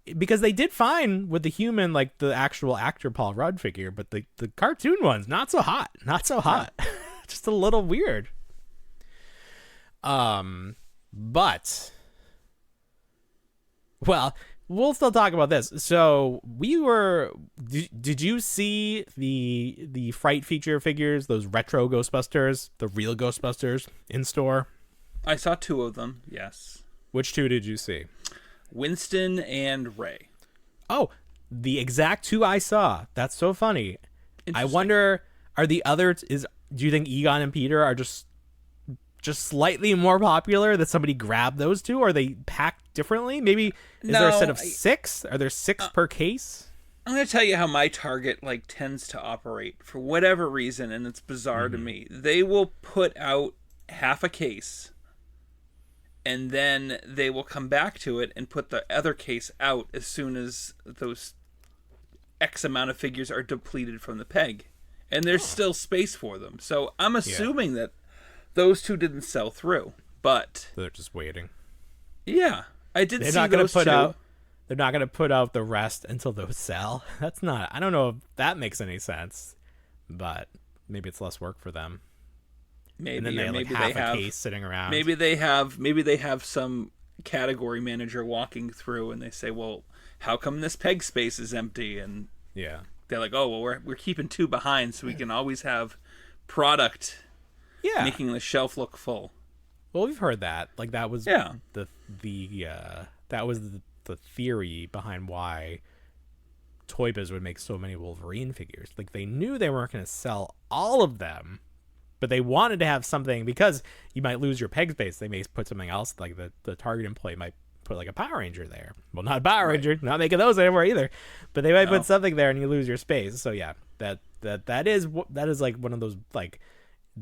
because they did fine with the human, like the actual actor Paul Rudd figure, but the cartoon ones, not so hot. Just a little weird. But, well, we'll still talk about this. So did you see the Fright feature figures, those retro Ghostbusters, the real Ghostbusters in store? I saw 2 of them, yes. Which 2 did you see? Winston and Ray. Oh, the exact 2 I saw. That's so funny. I wonder, are the others, do you think Egon and Peter are just slightly more popular, that somebody grabbed those 2? Are they packed differently? Maybe is there a set of 6? Are there 6 per case? I'm going to tell you how my Target tends to operate for whatever reason, and it's bizarre to me. They will put out half a case, and then they will come back to it and put the other case out as soon as those X amount of figures are depleted from the peg. And there's still space for them. So I'm assuming that those 2 didn't sell through, but They're just waiting. Yeah, I did They're see not gonna those put 2. out. They're not gonna put out the rest until those sell. That's not. I don't know if that makes any sense, but maybe it's less work for them. Maybe, and then they maybe have they have a case sitting around. Maybe they have some category manager walking through, and they say, "Well, how come this peg space is empty?" And they're like, "Oh, well, we're keeping 2 behind, so we can always have product." Yeah, making the shelf look full. Well, we've heard that. Like, that was that was the theory behind why Toy Biz would make so many Wolverine figures. Like, they knew they weren't going to sell all of them, but they wanted to have something, because you might lose your peg space. They may put something else, like the Target employee might put like a Power Ranger there. Well, not a Power Ranger, not making those anymore either, but they might put something there and you lose your space. So yeah, that is like one of those, like,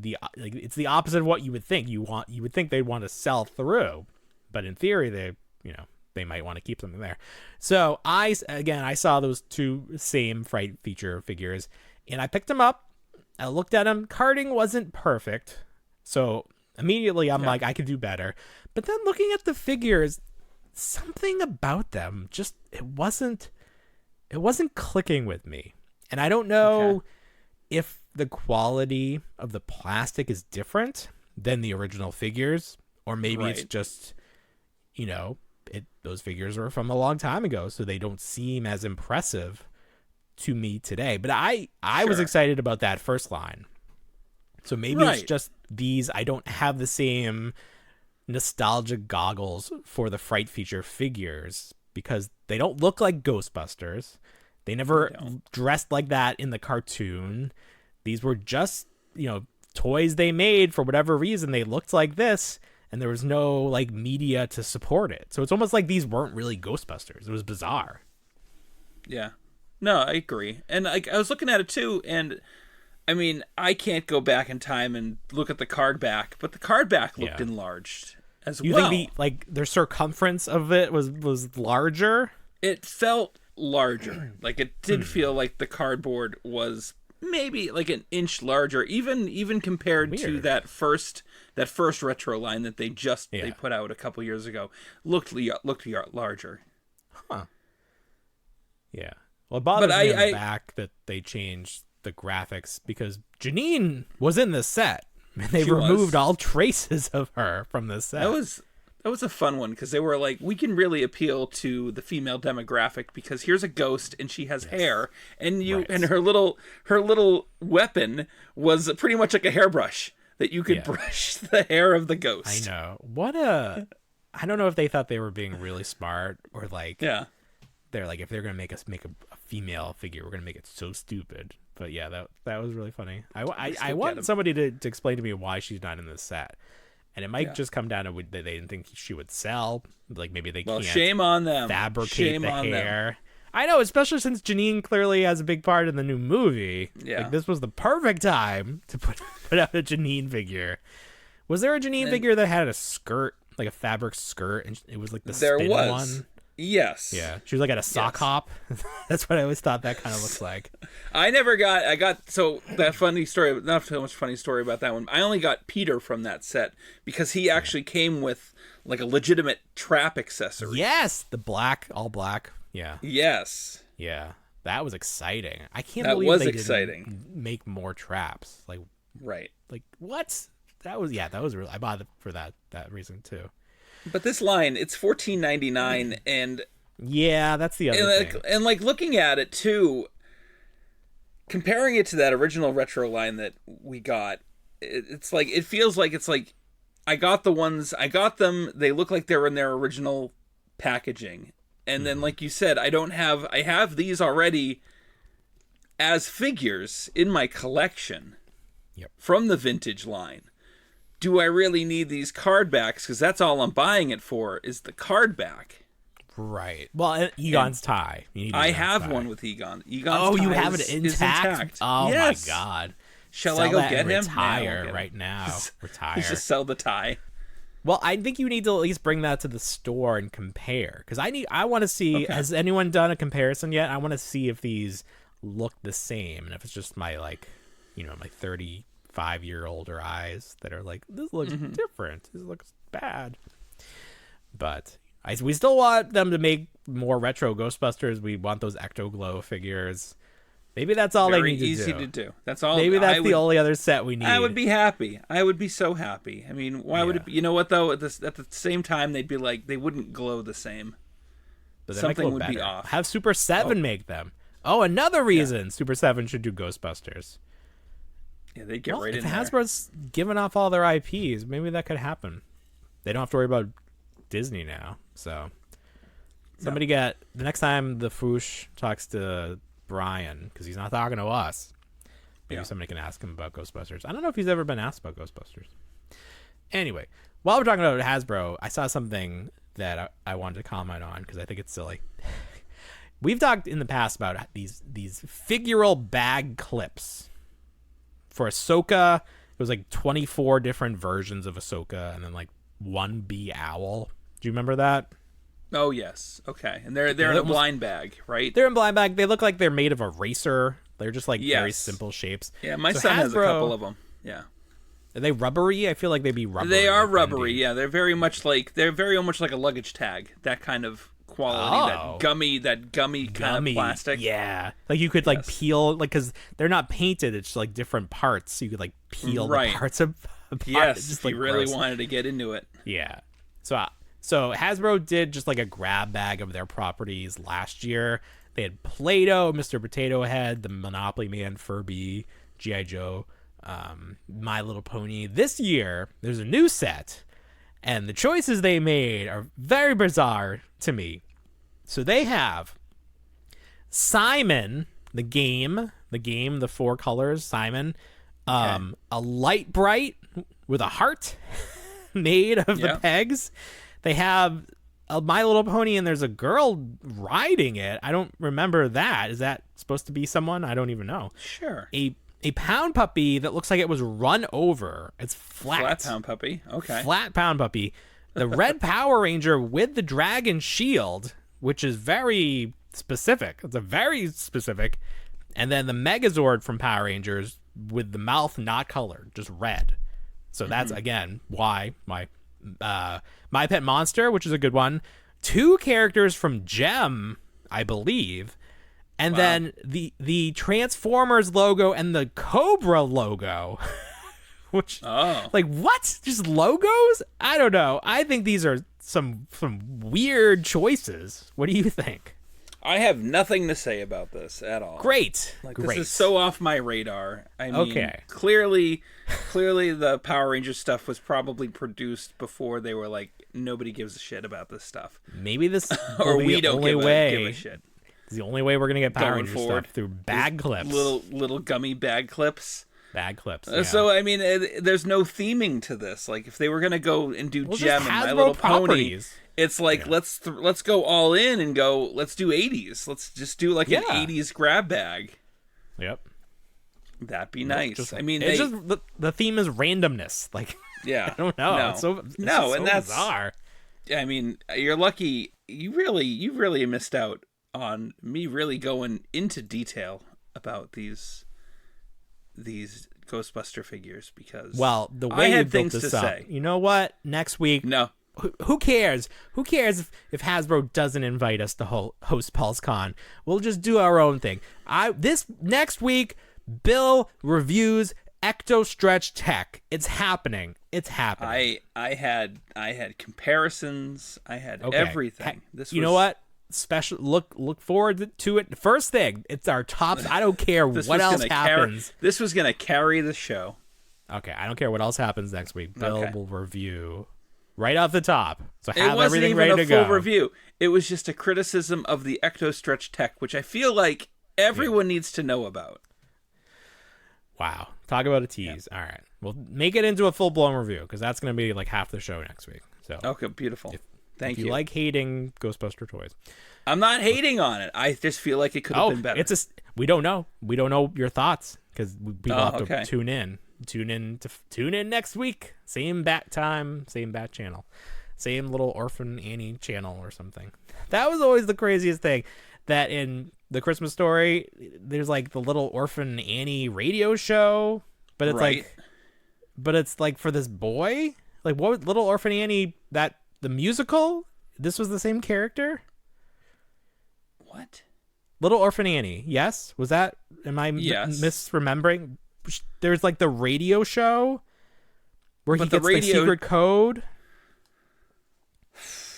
it's the opposite of what you would think. You would think they'd want to sell through, but in theory they might want to keep something there. So I saw those 2 same Fright feature figures, and I picked them up. I looked at them. Carding wasn't perfect, so immediately I'm like, I could do better. But then looking at the figures, something about them just it wasn't clicking with me, and I don't know if the quality of the plastic is different than the original figures, or maybe it's just, those figures were from a long time ago, so they don't seem as impressive to me today. But I was excited about that first line. So maybe it's just these, I don't have the same nostalgia goggles for the Fright feature figures, because they don't look like Ghostbusters. They never dressed like that in the cartoon. These were just, toys they made for whatever reason. They looked like this, and there was no media to support it. So it's almost like these weren't really Ghostbusters. It was bizarre. Yeah. No, I agree. And I was looking at it too, and I mean, I can't go back in time and look at the card back, but the card back looked enlarged as well. You think their circumference of it was larger? It felt larger. It did feel like the cardboard was maybe an inch larger, even compared to that first retro line that they put out a couple years ago. Looked larger. Huh. Yeah. Well, it bothers me on the back that they changed the graphics, because Janine was in the set, and they removed all traces of her from the set. That was a fun one, because they were like, we can really appeal to the female demographic, because here's a ghost and she has hair, and and her little weapon was pretty much like a hairbrush that you could brush the hair of the ghost. I know. What a I don't know if they thought they were being really smart or like, they're like, if they're gonna make a female figure, we're gonna make it so stupid. But yeah, that was really funny. I want somebody to explain to me why she's not in this set. And it might just come down to that they didn't think she would sell. Like maybe they can't. Shame on them. Fabricate the hair. I know, especially since Janine clearly has a big part in the new movie. Yeah. Like, this was the perfect time to put out a Janine figure. Was there a Janine figure that had a skirt, like a fabric skirt, and it was like the spin one? Yes. Yeah. She was like at a sock hop. That's what I always thought that kind of looks like. I got so that funny story, not so much funny story about that one. I only got Peter from that set because he actually came with like a legitimate trap accessory. Yes, the black, all black. Yeah. Yes. Yeah. That was exciting. I can't that believe was they exciting. Didn't make more traps. Like right. Like what? That was really. I bought it for that reason too. But this line, it's $14.99, and yeah, that's the other thing. And like looking at it too, comparing it to that original retro line that we got, it's like it feels like it's like I got them. They look like they're in their original packaging, and then like you said, I have these already as figures in my collection. Yep. From the vintage line. Do I really need these card backs? Because that's all I'm buying it for, is the card back. Right. Well, Egon's tie. I have one with Egon. Egon's tie you have it intact? Oh, yes. My God. Shall I go get him? Retire right now. Retire. Just sell the tie. Well, I think you need to at least bring that to the store and compare. Because I want to see, has anyone done a comparison yet? I want to see if these look the same. And if it's just my, like, my 35-year-older eyes that are like, this looks different, this looks bad. But we still want them to make more retro Ghostbusters. We want those Ecto-Glow figures. Maybe that's all they need to do. Very easy to do. That's all. Maybe that's the only other set we need. I would be happy. I would be so happy. I mean, why would it be? You know what though? At the same time, they'd be like, they wouldn't glow the same. But something would be off. Have Super 7 make them. Oh, another reason Super 7 should do Ghostbusters. Yeah, they get right in there. If Hasbro's giving off all their IPs, maybe that could happen. They don't have to worry about Disney now. So somebody the next time the Foosh talks to Brian, because he's not talking to us, maybe somebody can ask him about Ghostbusters. I don't know if he's ever been asked about Ghostbusters. Anyway, while we're talking about Hasbro, I saw something that I wanted to comment on because I think it's silly. We've talked in the past about these figural bag clips. For Ahsoka, it was like 24 different versions of Ahsoka, and then like one bee owl. Do you remember that? Oh yes, okay. And they're in a blind bag, right? They're in blind bag. They look like they're made of eraser. They're just like very simple shapes. Yeah, my son has a couple of them. Yeah. Are they rubbery? I feel like they'd be rubbery. They are rubbery. Yeah, they're very much like a luggage tag. That kind of quality, that gummy kind of plastic. Yeah, like you could peel, like, because they're not painted, it's like different parts, so you could like peel the parts apart. Yes, just, like, you really wanted to get into it. Yeah. So Hasbro did just like a grab bag of their properties last year. They had Play-Doh, Mr. Potato Head, the Monopoly Man, Furby, G.I. Joe, My Little Pony. This year there's a new set, and the choices they made are very bizarre to me. So they have Simon, the game, the 4 colors, Simon, a light bright with a heart made of the pegs. They have a My Little Pony, and there's a girl riding it. I don't remember that. Is that supposed to be someone? I don't even know. Sure. A pound puppy that looks like it was run over. It's flat. Flat pound puppy. Okay. Flat pound puppy. The red Power Ranger with the dragon shield, which is very specific. It's a very specific. And then the Megazord from Power Rangers with the mouth not colored, just red. So that's, again, why My Pet Monster, which is a good one. 2 characters from Gem, I believe. And then the Transformers logo and the Cobra logo. Which, like, what? Just logos? I don't know. I think these are some weird choices. What do you think? I have nothing to say about this at all. Great. This is so off my radar. I mean, okay. Clearly the Power Rangers stuff was probably produced before they were like, nobody gives a shit about this stuff. Maybe this or will be we the don't only give way. a shit. It's the only way we're gonna get Power Going Rangers forward. stuff through bag clips. Little gummy bag clips. Bag clips. Yeah. So I mean, there's no theming to this. Like if they were gonna go and do Gem and My Little properties. Pony, it's like let's go all in and go. Let's do 80s. Let's just do like an 80s grab bag. Yep. That'd be nice. I mean, it's just the theme is randomness. Like, yeah, I don't know. No, it's so, and that's bizarre. I mean, you're lucky. You really missed out on me really going into detail about these Ghostbuster figures because the way I you had built things this to up. say. You know what? Next week, No. Who cares? Who cares if Hasbro doesn't invite us to host PulseCon? We'll just do our own thing. This next week, Bill reviews Ecto Stretch Tech. It's happening. It's happening. I had comparisons. I had everything. You know what? Special look forward to it. First thing, it's our tops. I don't care what else happens. This was gonna carry the show. Okay, I don't care what else happens next week. Bill will review right off the top. So have everything ready to go. It wasn't even a full review. It was just a criticism of the Ecto Stretch Tech, which I feel like everyone needs to know about. Wow. Talk about a tease. Yeah. All right. We'll make it into a full-blown review because that's going to be like half the show next week. So okay, beautiful. Thank you. If you like hating Ghostbuster toys. I'm not hating on it. I just feel like it could have been better. We don't know. We don't know your thoughts because people have to tune in. Tune in next week. Same bat time, same bat channel. Same little Orphan Annie channel or something. That was always the craziest thing. That in The Christmas Story, there's like the little Orphan Annie radio show, but it's like for this boy. Like what was Little Orphan Annie, that the musical? This was the same character? What? Little Orphan Annie. Yes? Was that am I misremembering? There's like the radio show where he gets the secret code.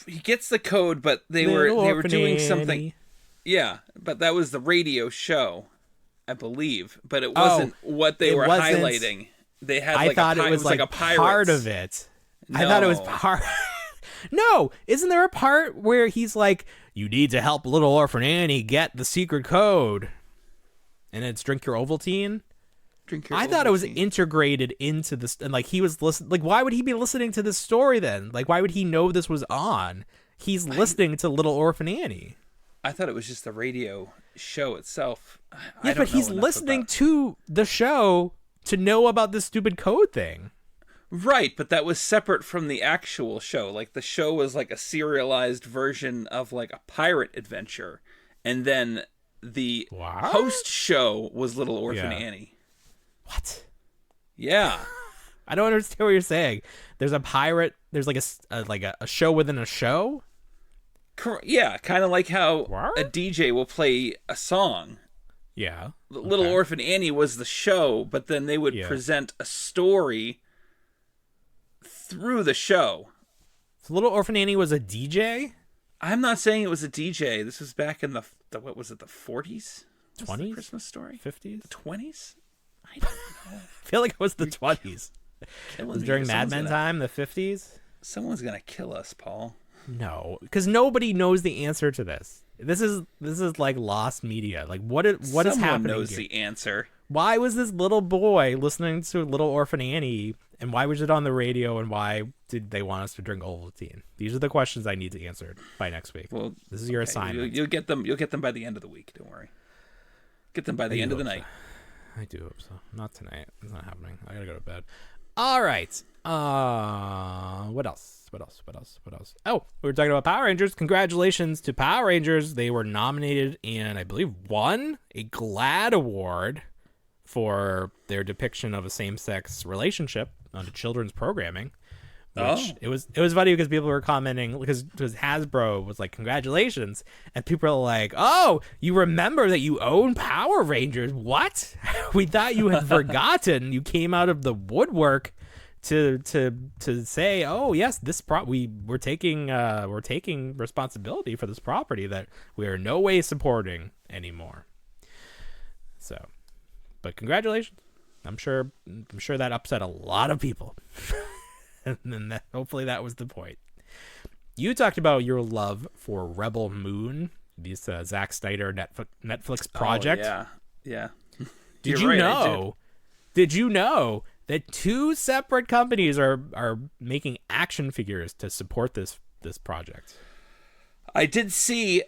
He gets the code, but they were doing something. Yeah, but that was the radio show, I believe. But it wasn't what they were highlighting. They had I thought it was like a part of it. No. I thought it was part. No, isn't there a part where he's like, "You need to help Little Orphan Annie get the secret code," and it's drink your Ovaltine. I thought it was integrated into this, and like he was listening. Like, why would he be listening to this story then? Like, why would he know this was on? He's listening to Little Orphan Annie. I thought it was just the radio show itself. Yeah, but he's listening to the show to know about this stupid code thing. Right, but that was separate from the actual show. Like, the show was like a serialized version of like a pirate adventure, and then the host show was Little Orphan Annie. What? Yeah. I don't understand what you're saying. There's a pirate. There's like a show within a show. Yeah, kind of like how a DJ will play a song. Yeah. Little Orphan Annie was the show, but then they would present a story through the show. So Little Orphan Annie was a DJ? I'm not saying it was a DJ. This was back in the what was it, the 40s? 20s? Christmas Story? 50s? The 20s? I don't know. I feel like it was the 20s. It was during Mad Men time, the 50s? Someone's going to kill us, Paul. No, because nobody knows the answer to this. This is like lost media. Like what is happening? Someone knows here? The answer. Why was this little boy listening to Little Orphan Annie, and why was it on the radio, and why did they want us to drink Ovaltine? These are the questions I need to answer by next week. Well, this is your assignment. You'll get them. You'll get them by the end of the week. Don't worry. Get them by the end of the night. So. I do hope so. Not tonight. It's not happening. I gotta go to bed. All right. What else? Oh, we were talking about Power Rangers. Congratulations to Power Rangers. They were nominated and I believe won a GLAAD award for their depiction of a same-sex relationship on children's programming. Which it was funny because people were commenting because Hasbro was like, congratulations, and people are like, oh, you remember that you own Power Rangers? What? We thought you had forgotten. You came out of the woodwork to say, oh yes, we're taking responsibility for this property that we are no way supporting anymore. So, but congratulations. I'm sure that upset a lot of people. And then hopefully that was the point. You talked about your love for Rebel Moon, this Zack Snyder Netflix project. Oh, yeah. Did you know that 2 separate companies are making action figures to support this project? I did see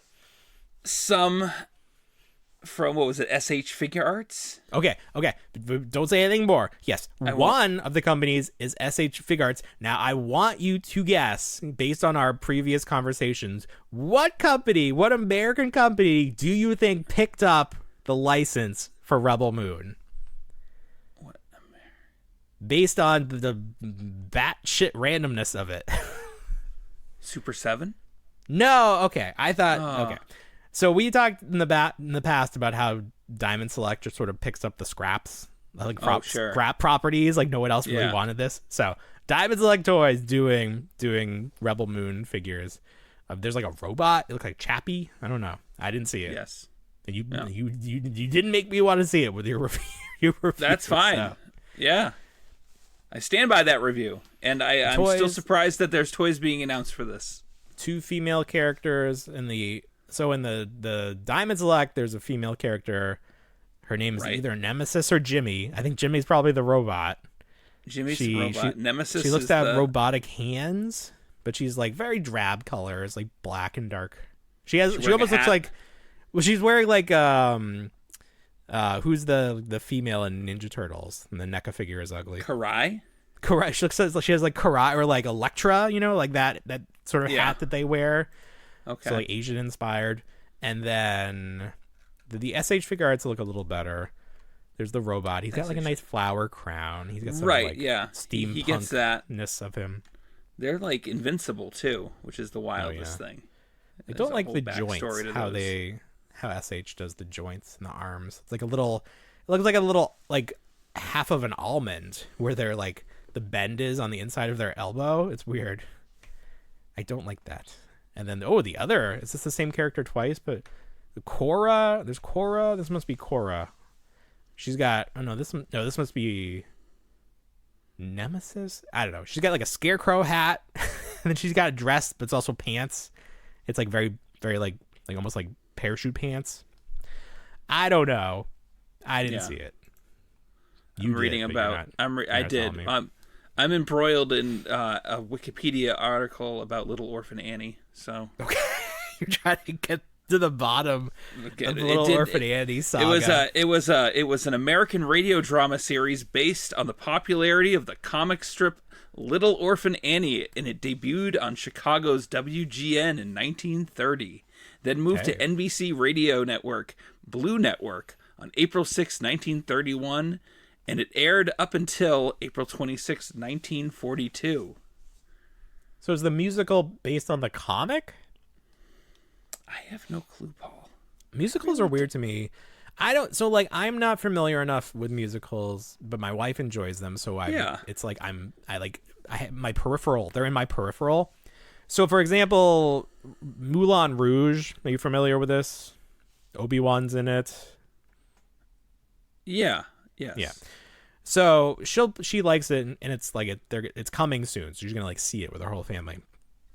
some from, what was it, SH Figure Arts? Okay. But don't say anything more. Yes, one of the companies is SH Figure Arts. Now, I want you to guess, based on our previous conversations, what American company do you think picked up the license for Rebel Moon? What? Based on the batshit randomness of it. Super 7? No, okay. I thought, okay. So we talked in the past about how Diamond Select just sort of picks up the scraps, like scrap properties, like no one else really wanted this. So Diamond Select Toys doing Rebel Moon figures. There's like a robot. It looks like Chappie. I don't know. I didn't see it. Yes. You didn't make me want to see it with your review. That's fine. So. Yeah. I stand by that review, and I'm still surprised that there's toys being announced for this. 2 female characters in the Diamond Select. There's a female character. Her name is either Nemesis or Jimmy. I think Jimmy's probably the robot. Jimmy's the robot. Nemesis. She looks to have robotic hands, but she's like very drab colors, like black and dark. She almost looks like. Well, she's wearing like who's the female in Ninja Turtles? And the NECA figure is ugly. Karai. She looks like she has like Karai or like Elektra, like that sort of hat that they wear. Okay. So like Asian inspired. And then the SH Figure Arts look a little better. There's the robot. He's got like a nice flower crown. He's got some steampunkness he gets that of him. They're like invincible too, which is the wildest thing. I don't like the joints, how SH does the joints and the arms. It's like it looks like a little like half of an almond where they're like the bend is on the inside of their elbow. It's weird. I don't like that. And then the other, is this the same character twice? But Korra, there's Korra. This must be Korra. She's got this must be Nemesis. I don't know. She's got like a scarecrow hat, and then she's got a dress, but it's also pants. It's like very very like almost like parachute pants. I don't know. I didn't see it. I'm embroiled in a Wikipedia article about Little Orphan Annie. So okay, you're trying to get to the bottom of the Little Orphan Annie saga. It was an American radio drama series based on the popularity of the comic strip Little Orphan Annie, and it debuted on Chicago's WGN in 1930. Then moved to NBC radio network Blue Network on April 6, 1931. And it aired up until April 26, 1942. So is the musical based on the comic? I have no clue, Paul. Musicals are weird to me. I'm not familiar enough with musicals, but my wife enjoys them. So it's like I have my peripheral. They're in my peripheral. So for example, Moulin Rouge. Are you familiar with this? Obi-Wan's in it. Yeah. Yes. Yeah. So she likes it, and it's like it's coming soon. So she's gonna like see it with her whole family,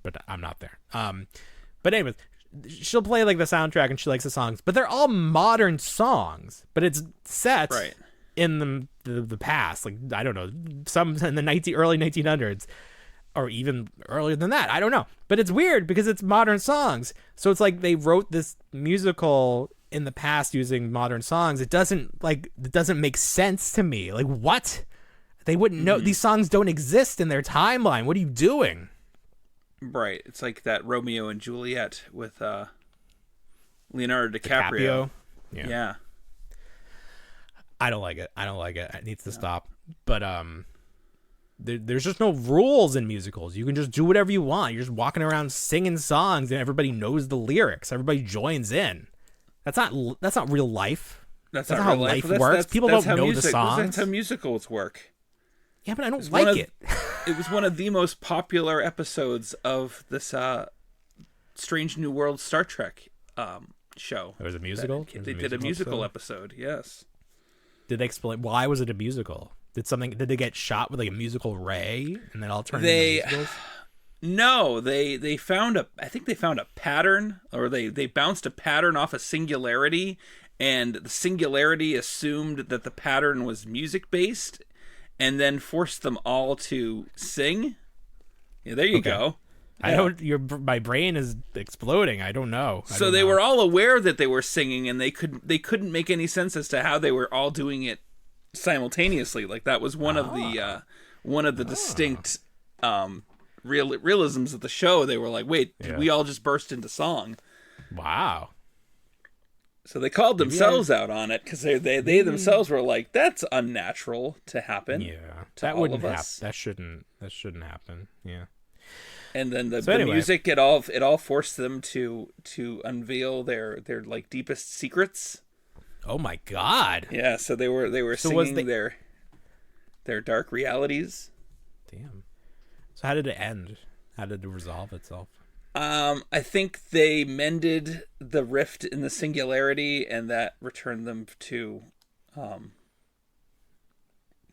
but I'm not there. But anyways, she'll play like the soundtrack, and she likes the songs, but they're all modern songs. But it's set in the past, like I don't know, some in the early 1900s, or even earlier than that. I don't know. But it's weird because it's modern songs. So it's like they wrote this musical in the past using modern songs. It doesn't make sense to me. Like, what? They wouldn't know. These songs don't exist in their timeline. What are you doing? Right. It's like that Romeo and Juliet with Leonardo DiCaprio. Yeah. I don't like it. It needs to stop. But there's just no rules in musicals. You can just do whatever you want. You're just walking around singing songs, and everybody knows the lyrics. Everybody joins in. That's not real life. That's not how life works. People don't know the songs. That's how musicals work. Yeah, but I don't like it. It was one of the most popular episodes of this Strange New World Star Trek show. It was a musical? They did a musical episode, yes. Did they explain why was it a musical? Did they get shot with like a musical ray and then all turned into musicals? No, they found a pattern, or they bounced a pattern off a singularity, and the singularity assumed that the pattern was music based, and then forced them all to sing. Yeah, there you go. Yeah. My brain is exploding. I don't know. They were all aware that they were singing, and they couldn't make any sense as to how they were all doing it simultaneously. Like that was one of the distinct realisms of the show. They were like, wait, did we all just burst into song? Wow. So they called themselves out on it because they themselves were like, that's unnatural to happen. Yeah, that wouldn't happen. That shouldn't happen. Yeah. And then the music, it all forced them to unveil their like deepest secrets. Oh my God! Yeah, so they were singing their dark realities. Damn. So how did it end? How did it resolve itself? I think they mended the rift in the singularity, and that returned them to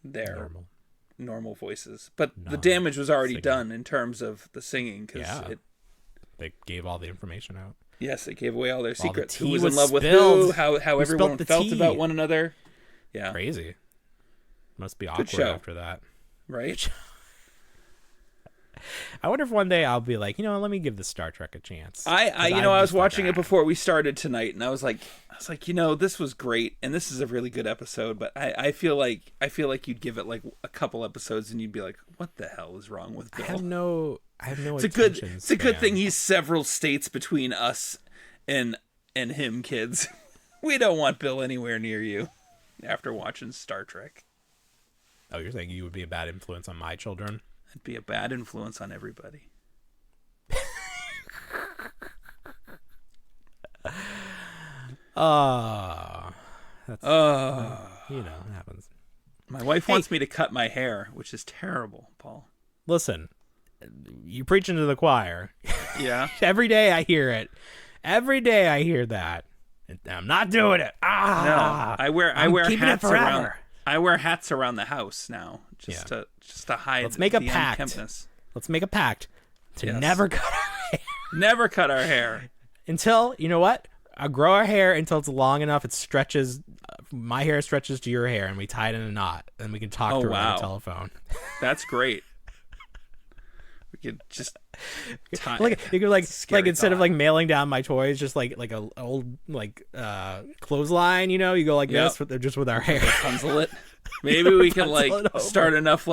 their normal voices. But the damage was already done in terms of the singing, because they gave all the information out. Yes, they gave away all their secrets. Who was in love with who, how everyone felt about one another. Yeah. Crazy. Must be awkward after that. Right? I wonder if one day I'll be like, let me give this Star Trek a chance. I was watching it before we started tonight, and I was like, this was great, and this is a really good episode, but I feel like you'd give it like a couple episodes, and you'd be like, what the hell is wrong with Bill? I have no. It's a good thing he's several states between us and him, kids. We don't want Bill anywhere near you after watching Star Trek. Oh, you're saying you would be a bad influence on my children? I'd be a bad influence on everybody. It happens. My wife wants me to cut my hair, which is terrible, Paul. Listen, you preaching to the choir. Yeah. Every day I hear it. Every day I hear that. I'm not doing it. No, I wear hats around. I wear hats around the house now, just to hide. Let's make a the pact. unkemptness. Let's make a pact to never cut our hair. Never cut our hair until I'll grow our hair until it's long enough. It stretches. My hair stretches to your hair, and we tie it in a knot, and we can talk through it on the telephone. That's great. We could just you could instead of like mailing down my toys, just like a old clothesline, you go like this, but they're just with our hair. Rapunzel it. Maybe we can start enough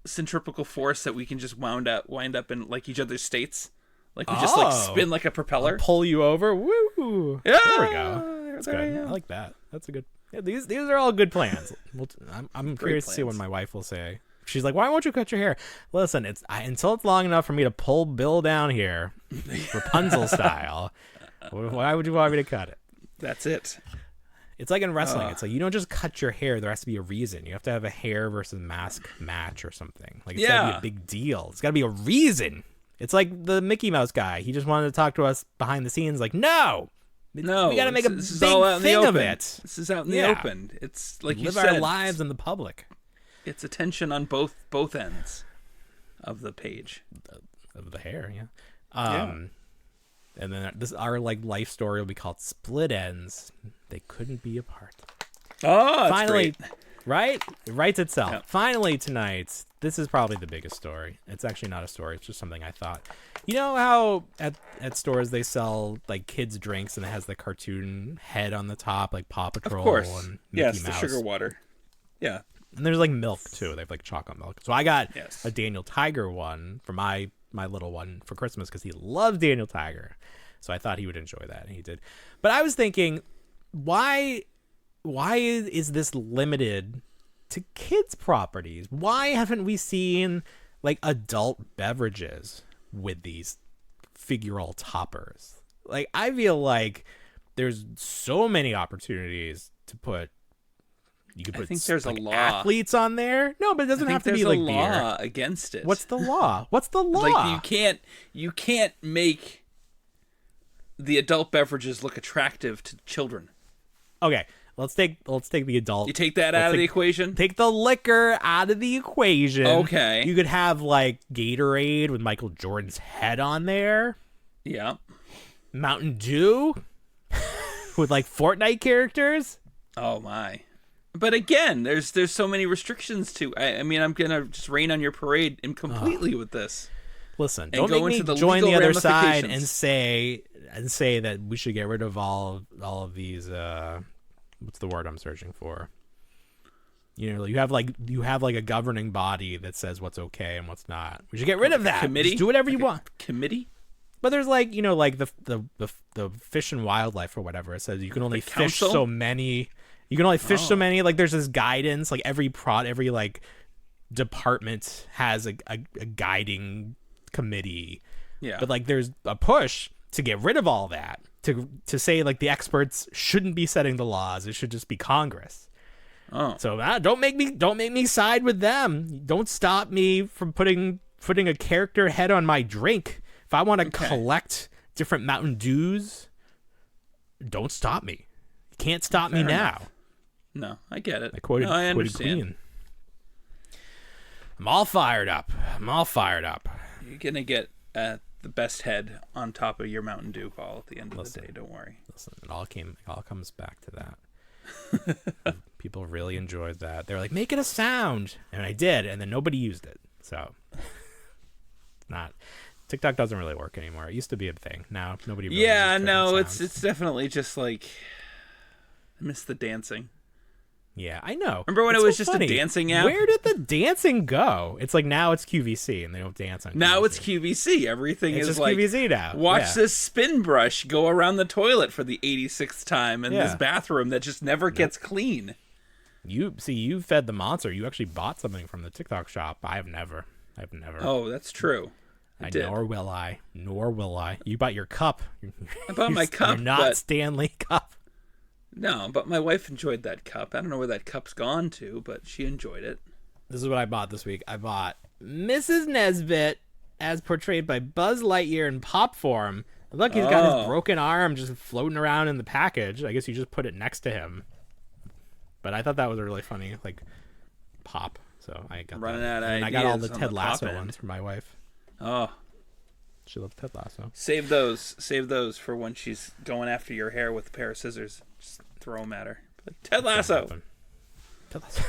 centripetal force that we can just wind up in like each other's states. Like we just spin like a propeller. I'll pull you over. Woo! Yeah, there we go. That's good. I like that. That's a good. Yeah, these are all good plans. I'm curious to see what my wife will say. She's like, why won't you cut your hair? Listen, until it's long enough for me to pull Bill down here, Rapunzel style. Why would you want me to cut it? That's it. It's like in wrestling. It's like you don't just cut your hair. There has to be a reason. You have to have a hair versus mask match or something. Like it's got to be a big deal. It's got to be a reason. It's like the Mickey Mouse guy. He just wanted to talk to us behind the scenes. Like, no, we got to make a big thing of it. This is out in the open. It's like live our lives in the public. It's attention on both ends of the page of the hair. Yeah. And then our life story will be called Split Ends. They couldn't be apart. Oh, finally, that's great. Right? It writes itself. Yeah. Finally tonight, this is probably the biggest story. It's actually not a story. It's just something I thought. You know how at stores they sell like kids drinks and it has the cartoon head on the top, like Paw Patrol of course. and Mickey Mouse. The sugar water. Yeah. And there's like milk too. They have like chocolate milk. So I got a Daniel Tiger one for my little one for Christmas because he loves Daniel Tiger. So I thought he would enjoy that, and he did. But I was thinking, why is this limited to kids' properties? Why haven't we seen like adult beverages with these figural toppers? Like I feel like there's so many opportunities to put You could put I think there's like a law. athletes on there. No, but it doesn't have to be like there's a beer. law against it. What's the law? What's the law? Like you can't make the adult beverages look attractive to children. Okay, let's take the adult. You take that out of the equation? Take the liquor out of the equation. Okay. You could have like Gatorade with Michael Jordan's head on there. Yeah. Mountain Dew with like Fortnite characters. Oh my. But again, there's so many restrictions too. I mean, I'm gonna just rain on your parade completely with this. Listen, And don't go make me into the join the legal other side ramifications. and say that we should get rid of all of these. What's the word I'm searching for? You know, you have like a governing body that says what's okay and what's not. We should get rid of that. Committee? Just do whatever you want. Committee? But there's like, you know, like the Fish and Wildlife or whatever. It says you can only fish so many. You can only fish so many. Like there's this guidance. Like every like department has a guiding committee. Yeah. But like there's a push to get rid of all that. To say like the experts shouldn't be setting the laws. It should just be Congress. Oh. So don't make me side with them. Don't stop me from putting a character head on my drink. If I want to collect different Mountain Dews, don't stop me. You can't stop me now. Enough. No, I get it. I quoted Queen. I'm all fired up. You're gonna get the best head on top of your Mountain Dew, Paul, at the end of the day. Don't worry. Listen, it all comes back to that. People really enjoyed that. They were like, make it a sound. And I did, and then nobody used it. So not TikTok doesn't really work anymore. It used to be a thing. Now nobody really uses it's definitely just like I miss the dancing. Yeah, I know. Remember when it's it was so just funny. a dancing app? Where did the dancing go? It's like now it's QVC and they don't dance on QVC. Now it's QVC. Everything it's is just like QVC now. Watch this spin brush go around the toilet for the 86th time in this bathroom that just never gets clean. You fed the monster. You actually bought something from the TikTok shop. I've never. Oh, that's true. I did. Nor will I. You bought your cup. I bought my cup, not but Stanley cup. No, but my wife enjoyed that cup. I don't know where that cup's gone to, but she enjoyed it. This is what I bought this week. I bought Mrs. Nesbit as portrayed by Buzz Lightyear in pop form. Look, he's got his broken arm just floating around in the package. I guess you just put it next to him. But I thought that was a really funny, like, pop. So I got running that. out of and ideas I got all the on Ted the Lasso pop end. ones for my wife. Oh. She loves Ted Lasso. Save those for when she's going after your hair with a pair of scissors. Just throw them at her. Like, Ted Lasso. Ted Lasso.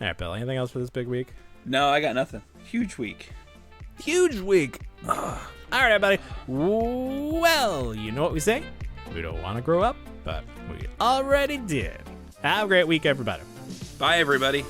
All right, Bill. Anything else for this big week? No, I got nothing. Huge week. All right, everybody. Well, you know what we say? We don't want to grow up, but we already did. Have a great week, everybody. Bye, everybody.